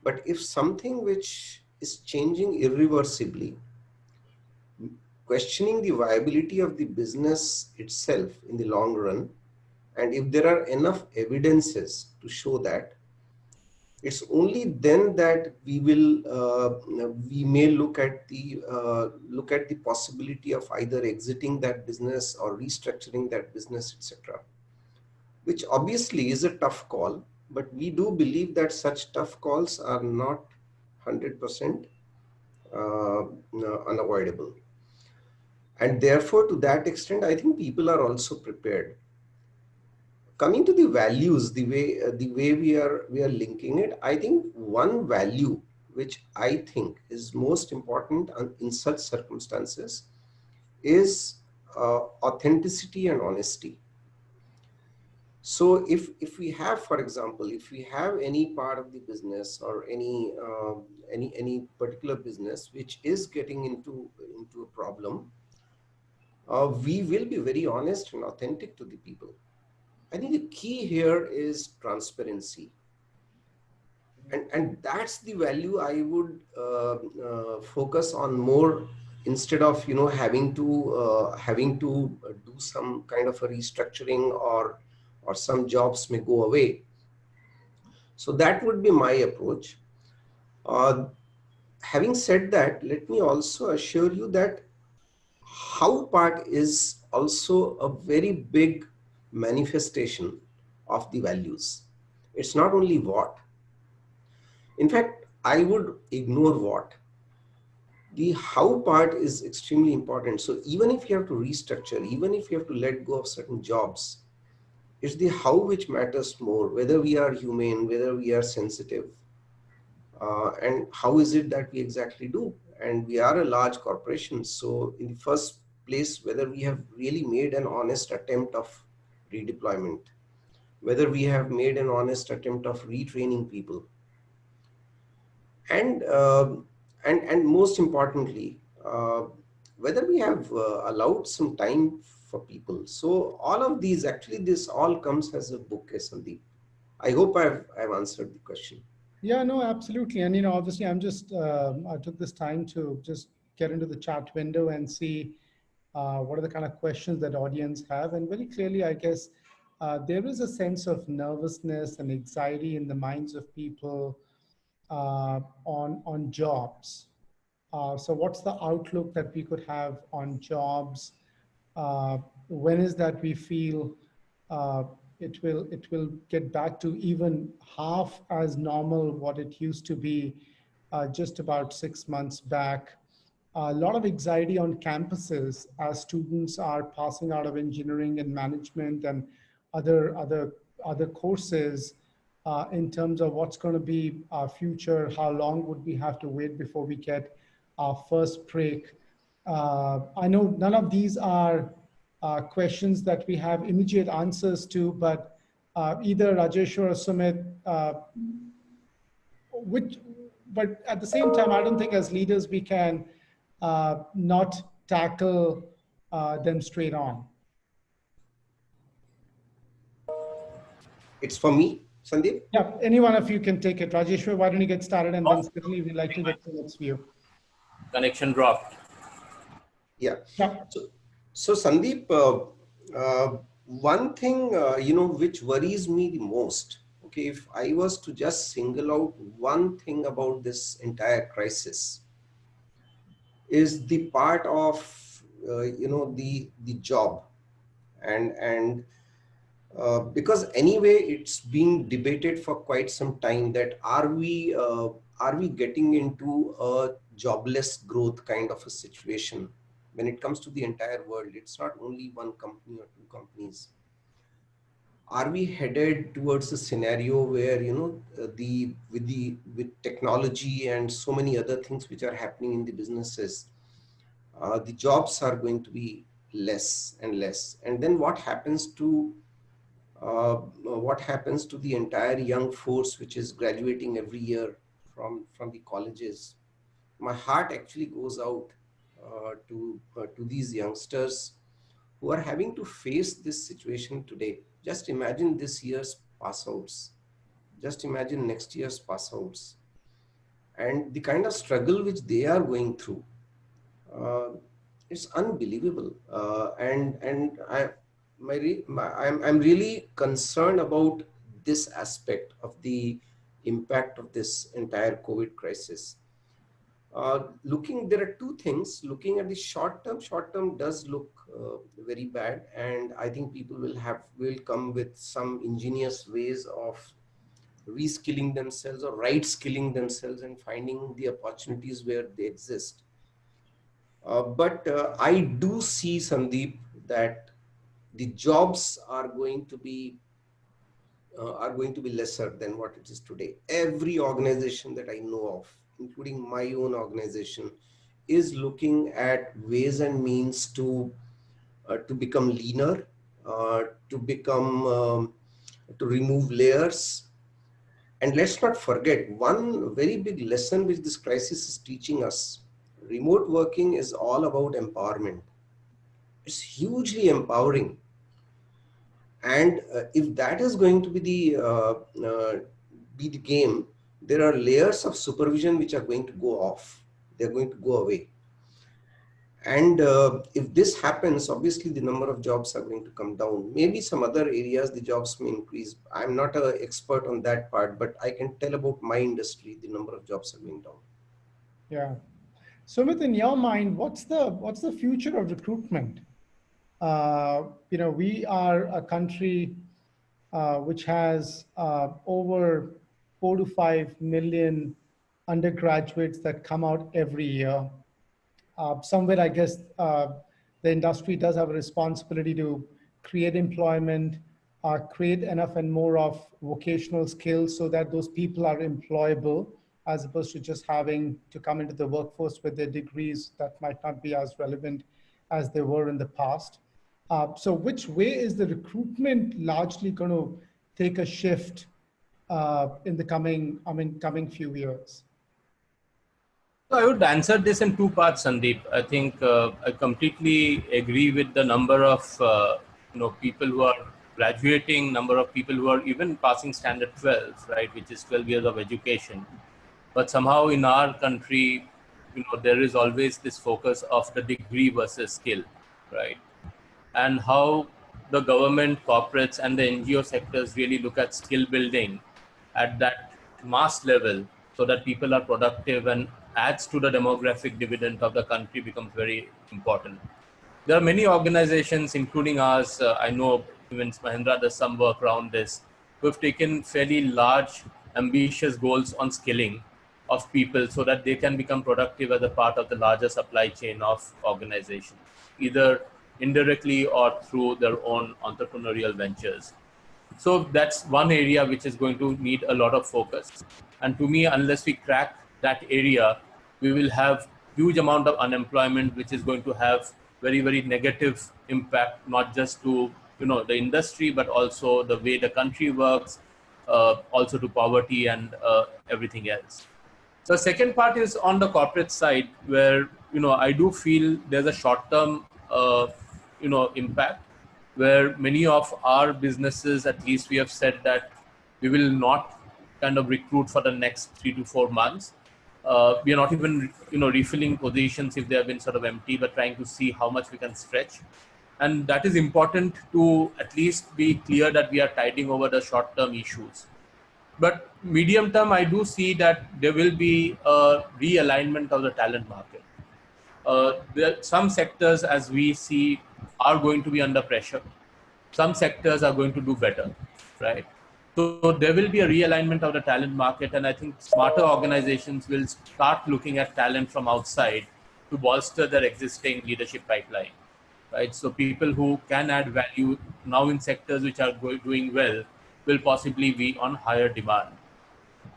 But if something which is changing irreversibly, questioning the viability of the business itself in the long run, and if there are enough evidences to show that, it's only then that we may look at the possibility of either exiting that business or restructuring that business, etc. Which obviously is a tough call, but we do believe that such tough calls are not 100% unavoidable. And therefore, to that extent, I think people are also prepared. Coming to the values, the way we are linking it, I think one value which I think is most important in such circumstances is authenticity and honesty. So if we have, for example, if we have any part of the business or any particular business which is getting into a problem, we will be very honest and authentic to the people. I think the key here is transparency. And that's the value I would focus on more, instead of having to do some kind of a restructuring or some jobs may go away. So that would be my approach. Having said that, let me also assure you that how part is also a very big manifestation of the values. It's not only what. In fact, I would ignore what. The how part is extremely important. So even if you have to restructure, even if you have to let go of certain jobs, it's the how which matters more, whether we are humane, whether we are sensitive, and how is it that we exactly do. And we are a large corporation. So in the first place, whether we have really made an honest attempt of redeployment, whether we have made an honest attempt of retraining people, and most importantly, whether we have allowed some time for people. So all of these, actually, this all comes as a bouquet, Sandeep. I hope I've answered the question. Yeah, no, absolutely. And, obviously I took this time to just get into the chat window and see what are the kind of questions that audience have. And very clearly, I guess there is a sense of nervousness and anxiety in the minds of people on jobs. So what's the outlook that we could have on jobs? When is that we feel uh, it will get back to even half as normal what it used to be just about 6 months back? A lot of anxiety on campuses as students are passing out of engineering and management and other courses in terms of what's going to be our future, how long would we have to wait before we get our first break. I know none of these are questions that we have immediate answers to, but either Rajeshwar or Sumit, which, but at the same time, I don't think as leaders we can not tackle them straight on. It's for me, Sandeep. Yeah, any one of you can take it. Rajeshwar, why don't you get started, and then certainly we'd like to get Sumit's view. Connection dropped. Yeah. Yeah. So Sandeep, one thing, which worries me the most, okay, if I was to just single out one thing about this entire crisis, is the part of, the job. And because anyway, it's being debated for quite some time that are we getting into a jobless growth kind of a situation when it comes to the entire world? It's not only one company or two companies. Are we headed towards a scenario where with technology and so many other things which are happening in the businesses, the jobs are going to be less and less, and then what happens to the entire young force which is graduating every year from the colleges? My heart actually goes out to these youngsters who are having to face this situation today. Just imagine this year's pass outs. Just imagine next year's pass outs and the kind of struggle which they are going through. It's unbelievable. I'm really concerned about this aspect of the impact of this entire COVID crisis. There are two things. Looking at the short term does look very bad, and I think people will come with some ingenious ways of reskilling themselves or right skilling themselves and finding the opportunities where they exist. But I do see, Sandeep, that the jobs are going to be lesser than what it is today. Every organization that I know of, including my own organization, is looking at ways and means to become leaner, to remove layers. And let's not forget one very big lesson which this crisis is teaching us. Remote working is all about empowerment. It's hugely empowering. And if that is going to be the game, there are layers of supervision which are going to go off. They're going to go away. And if this happens, obviously the number of jobs are going to come down. Maybe some other areas the jobs may increase. I'm not an expert on that part, but I can tell about my industry, the number of jobs are going down. Yeah. Sumit, in your mind, what's the future of recruitment? We are a country which has over 4 to 5 million undergraduates that come out every year. Somewhere, I guess, the industry does have a responsibility to create employment, create enough and more of vocational skills so that those people are employable, as opposed to just having to come into the workforce with their degrees that might not be as relevant as they were in the past. So which way is the recruitment largely going to take a shift in the coming few years? So I would answer this in two parts, Sandeep. I think I completely agree with the number of people who are graduating, number of people who are even passing standard 12, right, which is 12 years of education. But somehow in our country, there is always this focus of the degree versus skill, right? And how the government, corporates, and the NGO sectors really look at skill building at that mass level so that people are productive and adds to the demographic dividend of the country becomes very important. There are many organizations, including ours. I know even Mahindra does some work around this. We've taken fairly large, ambitious goals on skilling of people so that they can become productive as a part of the larger supply chain of organizations, either indirectly or through their own entrepreneurial ventures. So that's one area which is going to need a lot of focus. And to me, unless we crack that area, we will have huge amount of unemployment, which is going to have very, very negative impact, not just to the industry, but also the way the country works, also to poverty and everything else. The second part is on the corporate side, where I do feel there's a short-term impact, where many of our businesses, at least we have said that we will not kind of recruit for the next 3 to 4 months. We are not even refilling positions if they have been sort of empty, but trying to see how much we can stretch. And that is important to at least be clear that we are tiding over the short-term issues. But medium term, I do see that there will be a realignment of the talent market. Some sectors, as we see, are going to be under pressure. Some sectors are going to do better, right? So there will be a realignment of the talent market, and I think smarter organizations will start looking at talent from outside to bolster their existing leadership pipeline, right? So people who can add value now in sectors which are doing well will possibly be on higher demand.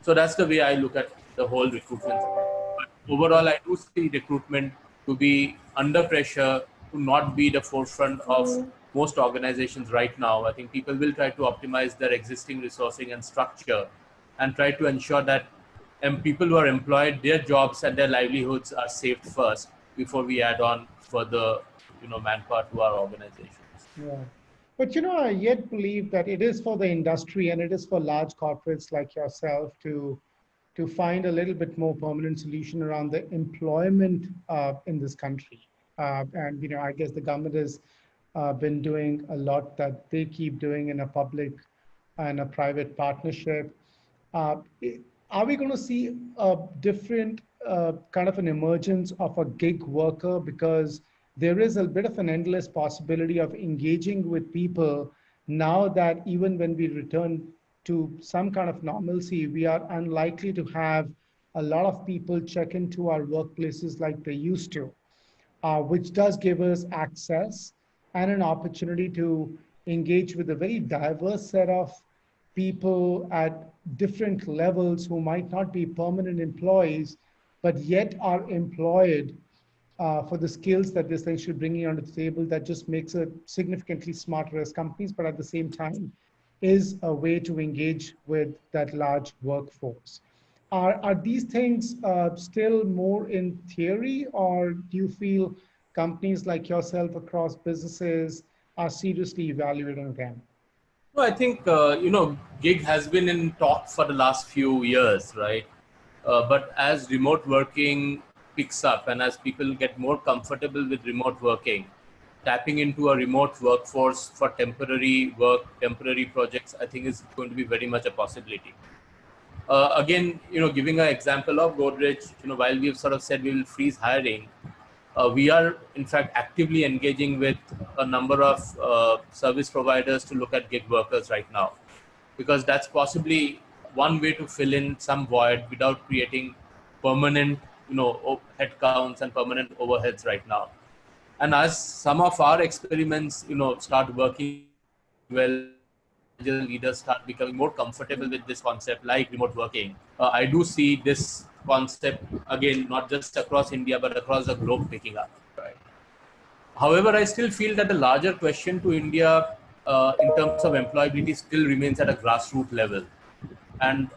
So that's the way I look at the whole recruitment. But overall, I do see recruitment to be under pressure, to not be the forefront of most organizations right now. I think people will try to optimize their existing resourcing and structure and try to ensure that people who are employed, their jobs and their livelihoods are saved first before we add on further manpower to our organizations. Yeah. But I yet believe that it is for the industry and it is for large corporates like yourself to find a little bit more permanent solution around the employment in this country. And I guess the government has been doing a lot that they keep doing in a public and a private partnership. Are we going to see a different kind of an emergence of a gig worker, because there is a bit of an endless possibility of engaging with people now that even when we return to some kind of normalcy, we are unlikely to have a lot of people check into our workplaces like they used to, which does give us access and an opportunity to engage with a very diverse set of people at different levels who might not be permanent employees, but yet are employed for the skills that this thing should bring onto the table. That just makes it significantly smarter as companies, but at the same time is a way to engage with that large workforce. Are these things still more in theory, or do you feel companies like yourself across businesses are seriously evaluating them? No, I think, gig has been in talk for the last few years, right? But as remote working picks up and as people get more comfortable with remote working, tapping into a remote workforce for temporary work, temporary projects, I think is going to be very much a possibility. Again, giving an example of Godrej, while we've sort of said we will freeze hiring, we are in fact actively engaging with a number of service providers to look at gig workers right now, because that's possibly one way to fill in some void without creating permanent, headcounts and permanent overheads right now. And as some of our experiments, start working well, leaders start becoming more comfortable with this concept like remote working, I do see this concept again, not just across India, but across the globe picking up. Right. However, I still feel that the larger question to India in terms of employability still remains at a grassroots level. And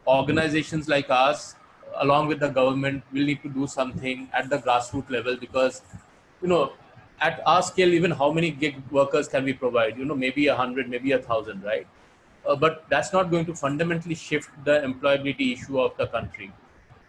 organizations like us, along with the government, will need to do something at the grassroots level because, you know, at our scale, even how many gig workers can we provide? You know, maybe 100, maybe 1,000, right? But that's not going to fundamentally shift the employability issue of the country.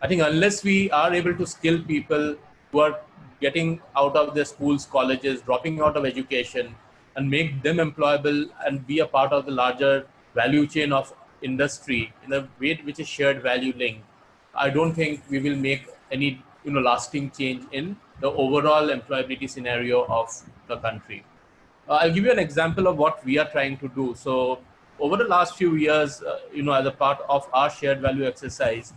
I think unless we are able to skill people who are getting out of their schools, colleges, dropping out of education, and make them employable and be a part of the larger value chain of industry in a way which is shared value linked, I don't think we will make any lasting change in the overall employability scenario of the country. I'll give you an example of what we are trying to do. So over the last few years, as a part of our shared value exercise,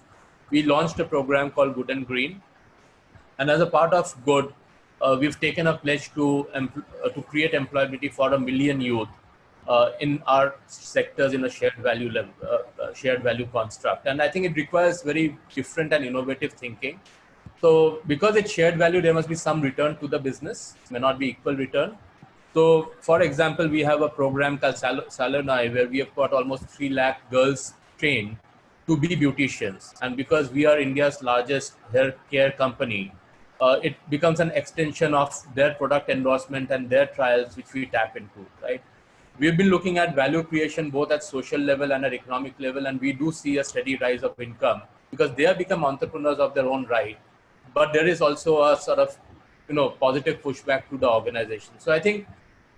we launched a program called Good and Green. And as a part of Good, we've taken a pledge to create employability for 1 million youth in our sectors in a shared value construct. And I think it requires very different and innovative thinking. So because it's shared value, there must be some return to the business. It may not be equal return. So, for example, we have a program called Salonai where we have got almost 3 lakh girls trained to be beauticians. And because we are India's largest hair care company, it becomes an extension of their product endorsement and their trials, which we tap into, right? We've been looking at value creation both at social level and at economic level, and we do see a steady rise of income because they have become entrepreneurs of their own right. But there is also a sort of positive pushback to the organization. So I think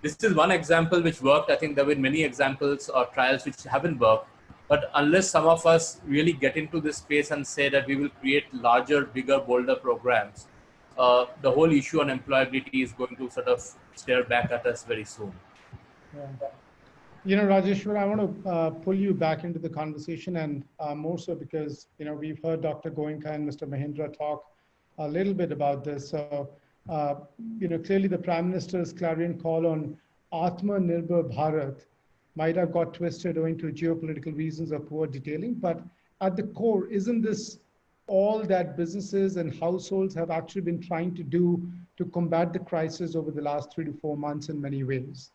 this is one example which worked. I think there were many examples or trials which haven't worked. But unless some of us really get into this space and say that we will create larger, bigger, bolder programs, the whole issue on employability is going to sort of stare back at us very soon. Yeah. Rajeshwar, I want to pull you back into the conversation, and more so because, we've heard Dr. Goenka and Mr. Mahindra talk a little bit about this. So, clearly the Prime Minister's clarion call on Atmanirbhar Bharat might have got twisted owing to geopolitical reasons or poor detailing. But at the core, isn't this all that businesses and households have actually been trying to do to combat the crisis over the last 3 to 4 months in many ways?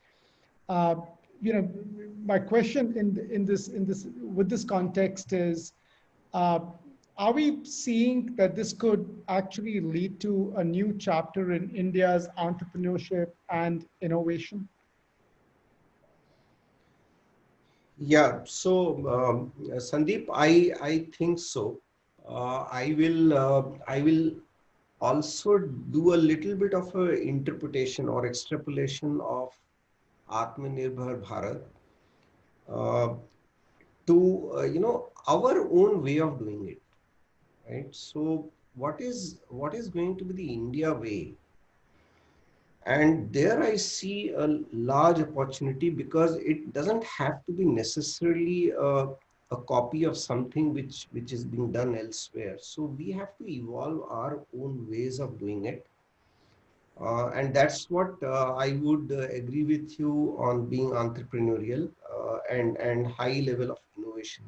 My question in this with this context is, are we seeing that this could actually lead to a new chapter in India's entrepreneurship and innovation? Yeah, so Sandeep, I think so. I will also do a little bit of a interpretation or extrapolation of Atmanirbhar Bharat to our own way of doing it, right? So what is going to be the India way? And there I see a large opportunity because it doesn't have to be necessarily a copy of something which is being done elsewhere. So we have to evolve our own ways of doing it. And that's what I would agree with you on being entrepreneurial and high level of innovation.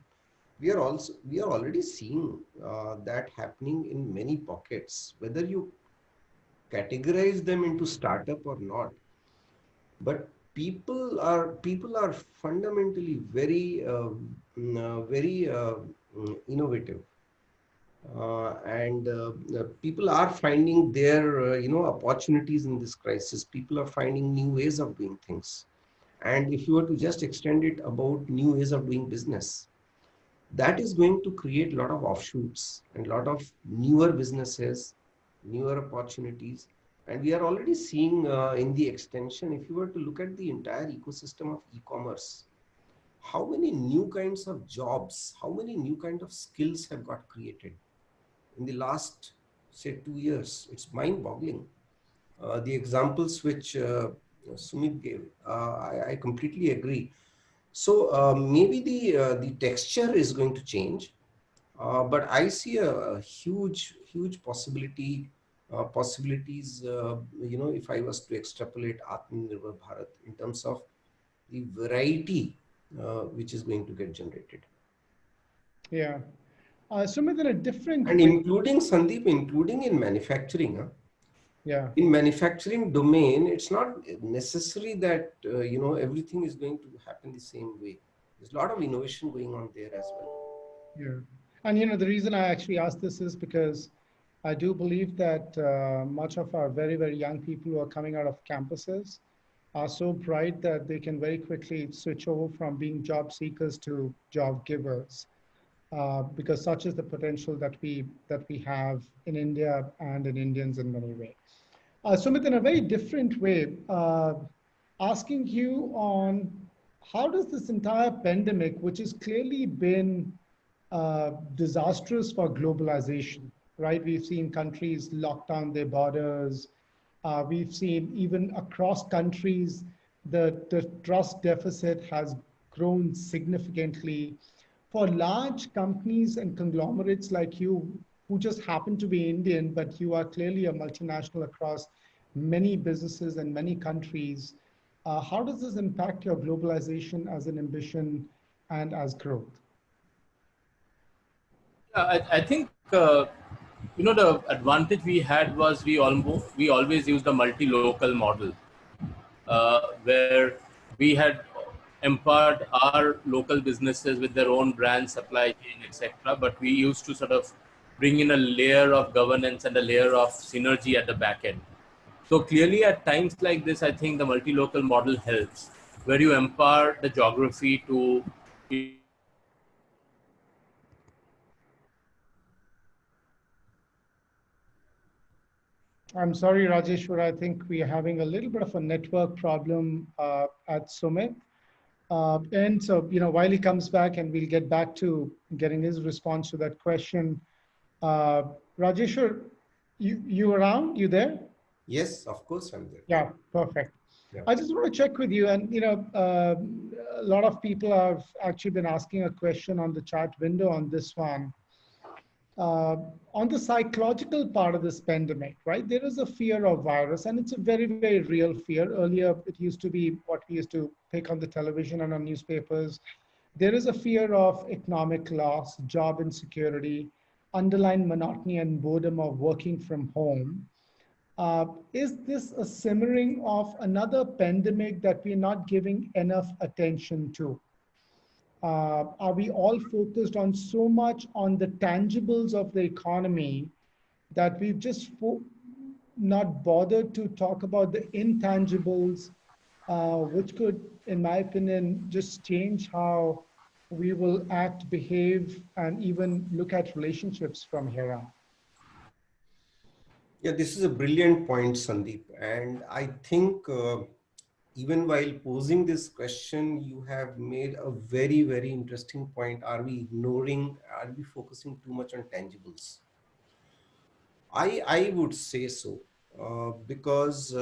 We are already seeing that happening in many pockets, whether you categorize them into startup or not. But people are fundamentally very innovative. And people are finding their opportunities in this crisis. People are finding new ways of doing things. And if you were to just extend it about new ways of doing business, that is going to create a lot of offshoots and a lot of newer businesses, newer opportunities. And we are already seeing in the extension, if you were to look at the entire ecosystem of e-commerce, how many new kinds of jobs, how many new kinds of skills have got created in the last, say, 2 years. It's mind-boggling. The examples which Sumit gave, I completely agree. So maybe the texture is going to change, but I see a huge possibilities. If I was to extrapolate Atmanirbhar Bharat in terms of the variety which is going to get generated. Yeah. Sumit, in a different and way, including Sandeep, including in manufacturing. Yeah. In manufacturing domain, it's not necessary that, everything is going to happen the same way. There's a lot of innovation going on there as well. Yeah. And the reason I actually asked this is because I do believe that much of our very, very young people who are coming out of campuses are so bright that they can very quickly switch over from being job seekers to job givers, because such is the potential that we have in India and in Indians in many ways. Sumit, in a very different way, asking you on how does this entire pandemic, which has clearly been disastrous for globalization, right? We've seen countries lock down their borders. We've seen even across countries, the trust deficit has grown significantly. For large companies and conglomerates like you, who just happen to be Indian, but you are clearly a multinational across many businesses and many countries, how does this impact your globalization as an ambition and as growth? Yeah, I think the advantage we had was we always used a multi-local model, where we had empowered our local businesses with their own brand, supply chain, etc. But we used to sort of bring in a layer of governance and a layer of synergy at the back end. So clearly, at times like this, I think the multi-local model helps, where you empower the geography to I'm sorry, Rajeshwar, I think we are having a little bit of a network problem at Sumit. And so, while he comes back and we'll get back to getting his response to that question, uh, Rajeshwar, you around? You there? Yes, of course I'm there. Yeah, perfect. Yeah. I just want to check with you, and a lot of people have actually been asking a question on the chat window on this one. On the psychological part of this pandemic, right? There is a fear of virus, and it's a very, very real fear. Earlier, it used to be what we used to pick on the television and on newspapers. There is a fear of economic loss, job insecurity, underlying monotony and boredom of working from home. Is this a simmering of another pandemic that we're not giving enough attention to? Are we all focused on so much on the tangibles of the economy that we've just not bothered to talk about the intangibles, which could, in my opinion, just change how we will act, behave, and even look at relationships from here on? Yeah, this is a brilliant point, Sandeep. And I think even while posing this question, you have made a very, very interesting point. Are we focusing too much on tangibles? I would say so, because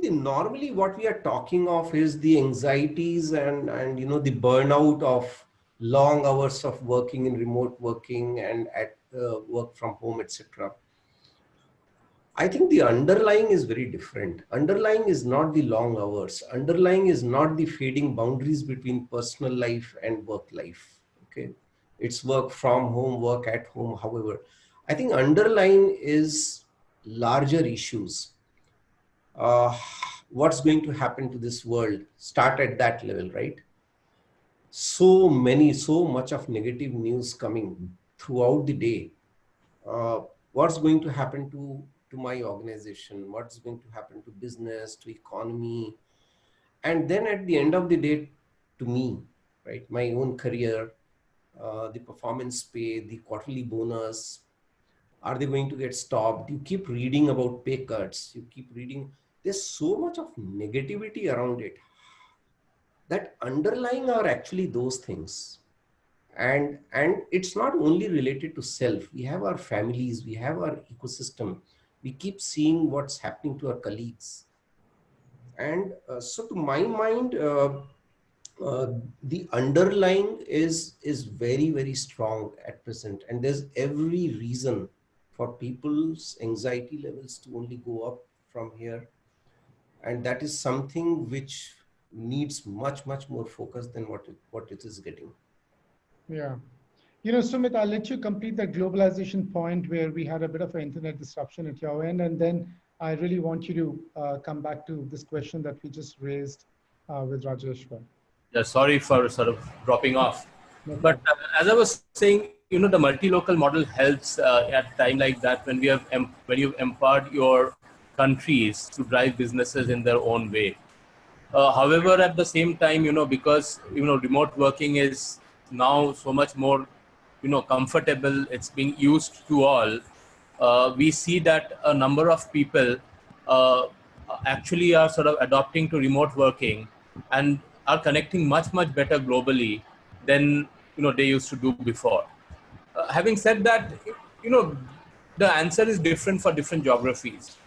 normally what we are talking of is the anxieties and the burnout of long hours of working in remote working and at work from home, etc. I think the underlying is very different. Underlying is not the long hours. Underlying is not the fading boundaries between personal life and work life. Okay. It's work from home, work at home, however. I think underlying is larger issues. What's going to happen to this world? Start at that level, right? So much of negative news coming throughout the day. What's going to happen to my organization? What's going to happen to business, to economy? And then at the end of the day, to me, right, my own career, the performance pay, the quarterly bonus, are they going to get stopped? You keep reading about pay cuts. You keep reading. There's so much of negativity around it that underlying are actually those things. And it's not only related to self. We have our families, we have our ecosystem. We keep seeing what's happening to our colleagues. And so to my mind, uh, the underlying is very, very strong at present, and there's every reason for people's anxiety levels to only go up from here, and that is something which needs much more focus than what it is getting. Yeah. Sumit, I'll let you complete that globalization point where we had a bit of an internet disruption at your end. And then I really want you to come back to this question that we just raised with Rajeshwar. Yeah, sorry for sort of dropping off. No But problem. as I was saying, the multi-local model helps at a time like that when when you've empowered your countries to drive businesses in their own way. However, at the same time, because remote working is now so much more comfortable, it's being used to all. We see that a number of people uh, actually are sort of adopting to remote working and are connecting much better globally than they used to do before. Having said that, you know the answer is different for different geographies.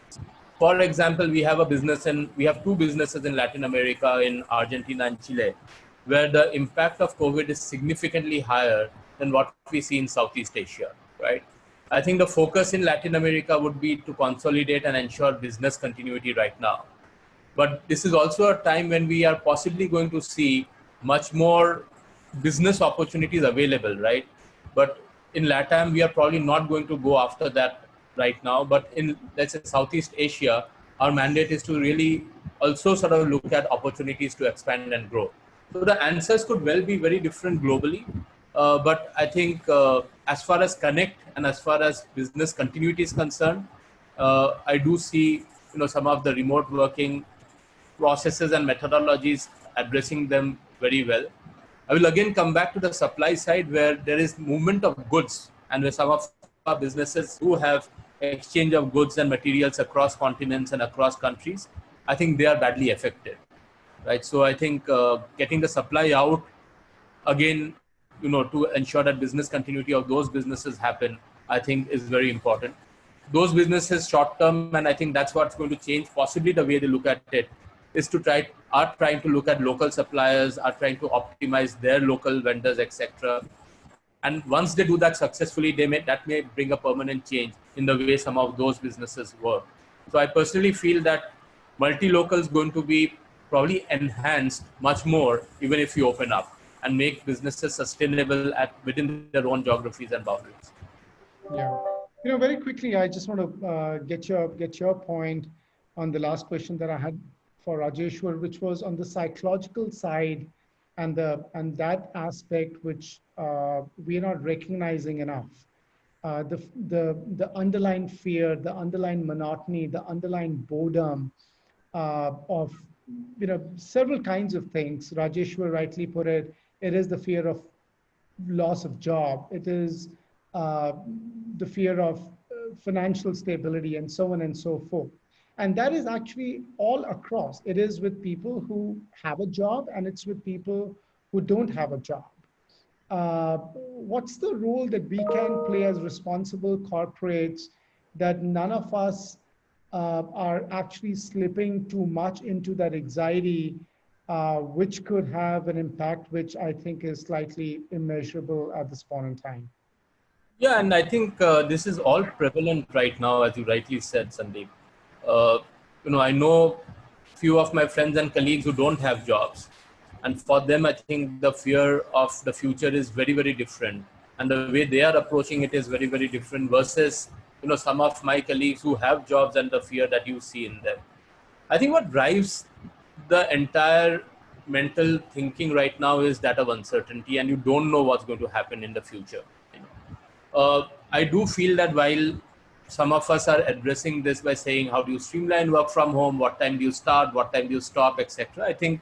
For example, we have two businesses in Latin America, in Argentina and Chile, where the impact of COVID is significantly higher than what we see in Southeast Asia, right? I think the focus in Latin America would be to consolidate and ensure business continuity right now. But this is also a time when we are possibly going to see much more business opportunities available, right? But in LATAM, we are probably not going to go after that right now. But in, let's say, Southeast Asia, our mandate is to really also sort of look at opportunities to expand and grow. So the answers could well be very different globally. But I think as far as connect and as far as business continuity is concerned, I do see some of the remote working processes and methodologies addressing them very well. I will again come back to the supply side where there is movement of goods and where some of our businesses do have exchange of goods and materials across continents and across countries. I think they are badly affected, right? So I think getting the supply out again, to ensure that business continuity of those businesses happen, I think is very important. Those businesses short term, and I think that's what's going to change possibly the way they look at it, is to are trying to look at local suppliers, are trying to optimize their local vendors, etc. And once they do that successfully, that may bring a permanent change in the way some of those businesses work. So I personally feel that multi-local is going to be probably enhanced much more even if you open up and make businesses sustainable within their own geographies and boundaries. Yeah. Very quickly, I just want to get your point on the last question that I had for Rajeshwar, which was on the psychological side and that aspect which we are not recognizing enough. The underlying fear, the underlying monotony, the underlying boredom of several kinds of things. Rajeshwar rightly put it. It is the fear of loss of job. It is the fear of financial stability and so on and so forth. And that is actually all across. It is with people who have a job and it's with people who don't have a job. What's the role that we can play as responsible corporates that none of us are actually slipping too much into that anxiety, which could have an impact, which I think is slightly immeasurable at this point in time? Yeah, and I think this is all prevalent right now, as you rightly said, Sandeep. I know few of my friends and colleagues who don't have jobs, and for them, I think the fear of the future is very different, and the way they are approaching it is very different versus some of my colleagues who have jobs and the fear that you see in them. I think what drives the entire mental thinking right now is that of uncertainty, and you don't know what's going to happen in the future. I do feel that while some of us are addressing this by saying, how do you streamline work from home? What time do you start? What time do you stop, etc.? I think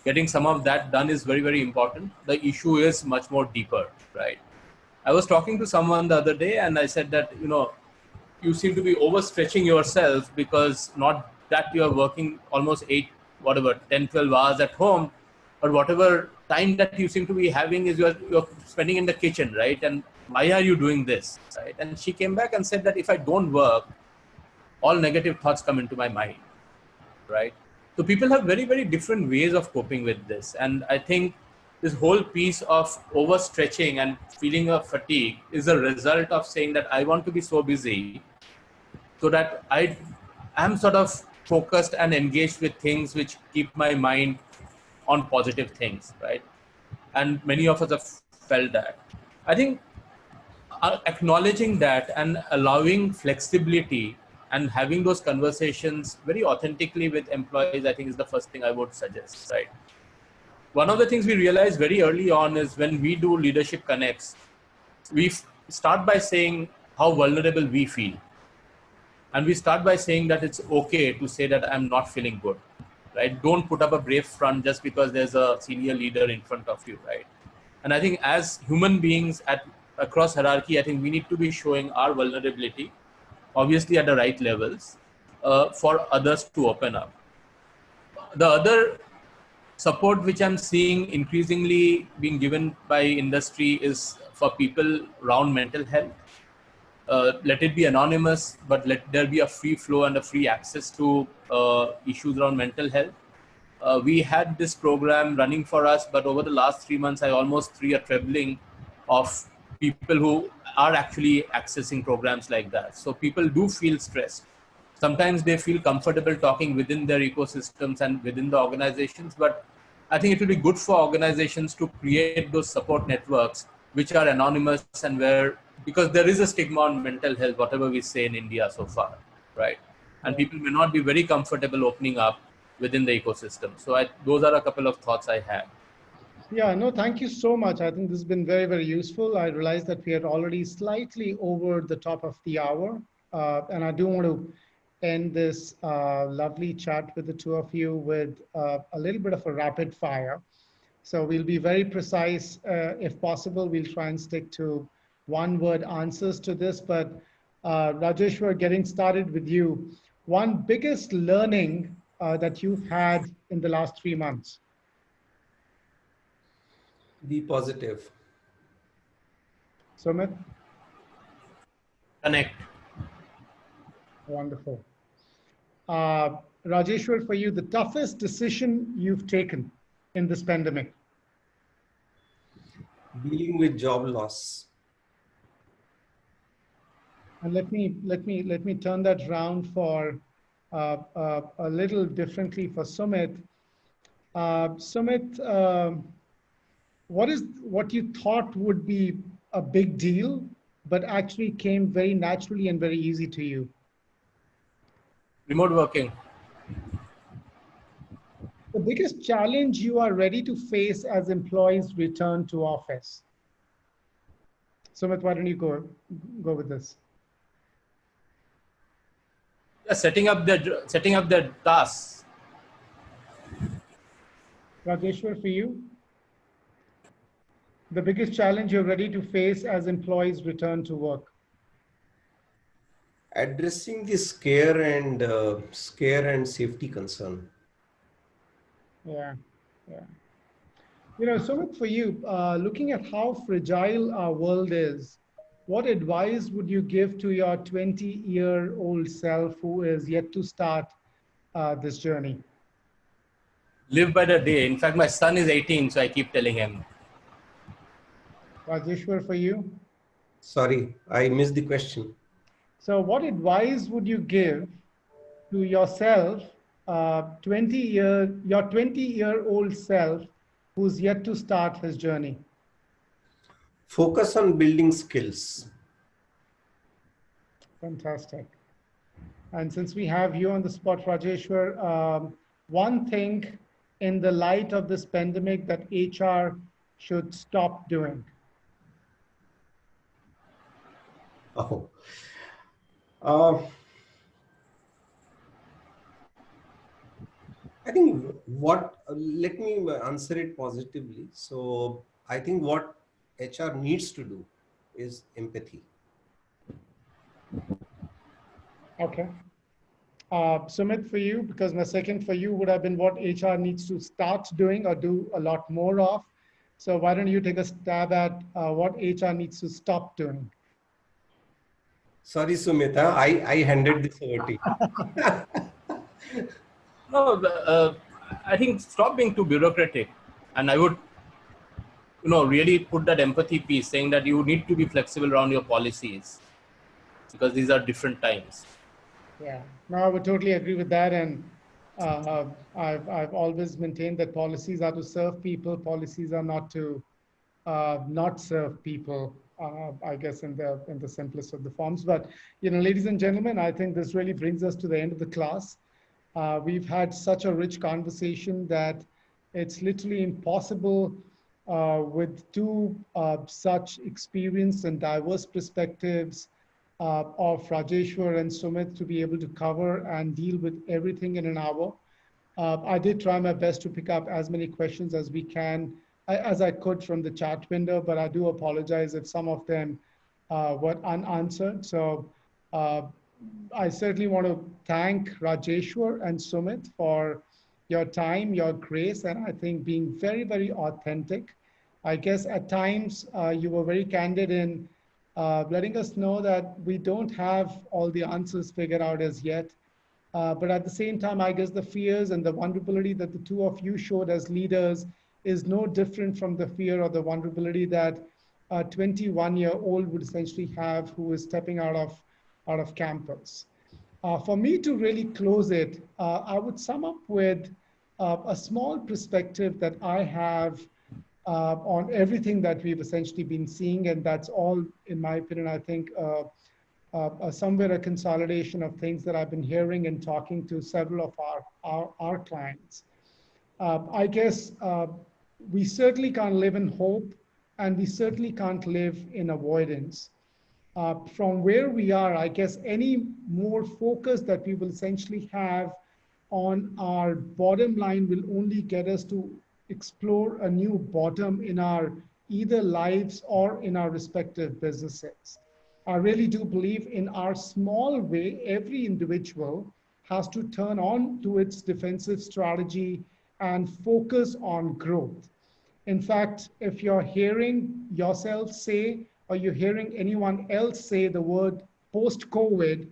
getting some of that done is very important. The issue is much more deeper, right? I was talking to someone the other day and I said that, you seem to be overstretching yourself because not that you're working almost 10, 12 hours at home, but whatever time that you seem to be having is you're spending in the kitchen, right? And why are you doing this, right? And she came back and said that if I don't work, all negative thoughts come into my mind, right? So people have very different ways of coping with this. And I think this whole piece of overstretching and feeling of fatigue is a result of saying that I want to be so busy so that I am sort of focused and engaged with things which keep my mind on positive things, right? And many of us have felt that. I think acknowledging that and allowing flexibility and having those conversations very authentically with employees, I think is the first thing I would suggest, right? One of the things we realized very early on is when we do leadership connects, we start by saying how vulnerable we feel. And we start by saying that it's okay to say that I'm not feeling good, right? Don't put up a brave front just because there's a senior leader in front of you, right? And I think as human beings across hierarchy, I think we need to be showing our vulnerability, obviously at the right levels, for others to open up. The other support which I'm seeing increasingly being given by industry is for people around mental health. Let it be anonymous, but let there be a free flow and a free access to issues around mental health. We had this program running for us, but over the last 3 months, I almost see a trebling of people who are actually accessing programs like that. So people do feel stressed. Sometimes they feel comfortable talking within their ecosystems and within the organizations, but I think it will be good for organizations to create those support networks which are anonymous and where, because there is a stigma on mental health, whatever we say in India so far, right? And people may not be very comfortable opening up within the ecosystem. So those are a couple of thoughts I have. Yeah, no, thank you so much. I think this has been very, very useful. I realized that we are already slightly over the top of the hour. And I do want to end this lovely chat with the two of you with a little bit of a rapid fire. So we'll be very precise. If possible, we'll try and stick to one-word answers to this. But Rajeshwar, getting started with you, one biggest learning that you've had in the last 3 months? Be positive. Sumit? Connect. Wonderful. Rajeshwar, for you, the toughest decision you've taken in this pandemic? Dealing with job loss. And let me turn that round for a little differently for Sumit. Sumit, what you thought would be a big deal, but actually came very naturally and very easy to you? Remote working. The biggest challenge you are ready to face as employees return to office? Sumit, why don't you go with this? Yeah, setting up the tasks. Rajeshwar, for you? The biggest challenge you're ready to face as employees return to work? Addressing the scare and safety concern. Yeah. You know, Sumit, for you, looking at how fragile our world is, what advice would you give to your 20-year-old self who is yet to start this journey? Live by the day. In fact, my son is 18, so I keep telling him. Rajeshwar, for you? Sorry, I missed the question. So what advice would you give to yourself, your 20-year-old self who's yet to start his journey? Focus on building skills. Fantastic. And since we have you on the spot, Rajeshwar, one thing in the light of this pandemic that HR should stop doing? Oh. I think let me answer it positively. So I think what HR needs to do is empathy. Okay. Sumit, for you, because my second for you would have been what HR needs to start doing or do a lot more of. So why don't you take a stab at what HR needs to stop doing? Sorry, Sumita, I handed this over to you. No, I think stop being too bureaucratic, and I would, really put that empathy piece, saying that you need to be flexible around your policies because these are different times. Yeah, no, I would totally agree with that. And I've always maintained that policies are to serve people. Policies are not to not serve people, I guess, in the simplest of the forms. But, ladies and gentlemen, I think this really brings us to the end of the class. We've had such a rich conversation that it's literally impossible with two such experienced and diverse perspectives of Rajeshwar and Sumit to be able to cover and deal with everything in an hour. I did try my best to pick up as many questions as we can, as I could from the chat window, but I do apologize if some of them were unanswered. So I certainly want to thank Rajeshwar and Sumit for your time, your grace, and I think being very, very authentic. I guess at times you were very candid in letting us know that we don't have all the answers figured out as yet. But at the same time, I guess the fears and the vulnerability that the two of you showed as leaders is no different from the fear or the vulnerability that a 21-year-old would essentially have who is stepping out of campus. For me to really close it, I would sum up with a small perspective that I have on everything that we've essentially been seeing, and that's all, in my opinion, I think, somewhere a consolidation of things that I've been hearing and talking to several of our clients. I guess we certainly can't live in hope, and we certainly can't live in avoidance. From where we are, I guess any more focus that we will essentially have on our bottom line will only get us to explore a new bottom in our either lives or in our respective businesses. I really do believe in our small way, every individual has to turn on to its defensive strategy and focus on growth. In fact, if you're hearing yourself say, or you're hearing anyone else say the word post-COVID,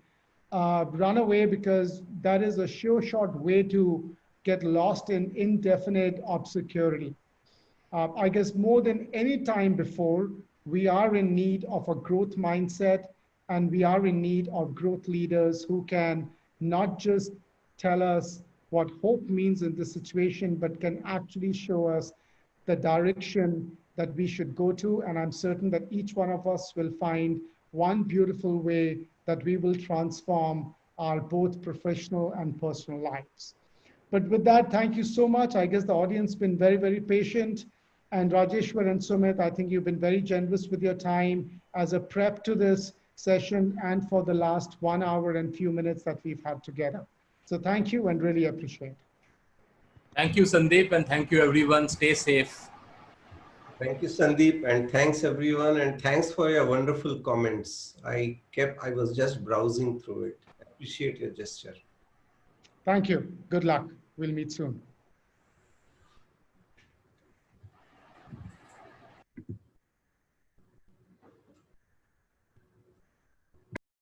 run away, because that is a sure shot way to get lost in indefinite obscurity. I guess more than any time before, we are in need of a growth mindset, and we are in need of growth leaders who can not just tell us what hope means in this situation, but can actually show us the direction that we should go to. And I'm certain that each one of us will find one beautiful way that we will transform our both professional and personal lives. But with that, thank you so much. I guess the audience has been very, very patient. And Rajeshwar and Sumit, I think you've been very generous with your time as a prep to this session and for the last 1 hour and few minutes that we've had together. So thank you and really appreciate it. Thank you, Sandeep, and thank you, everyone. Stay safe. Thank you, Sandeep, and thanks everyone, and thanks for your wonderful comments. I was just browsing through it. I appreciate your gesture. Thank you. Good luck. We'll meet soon.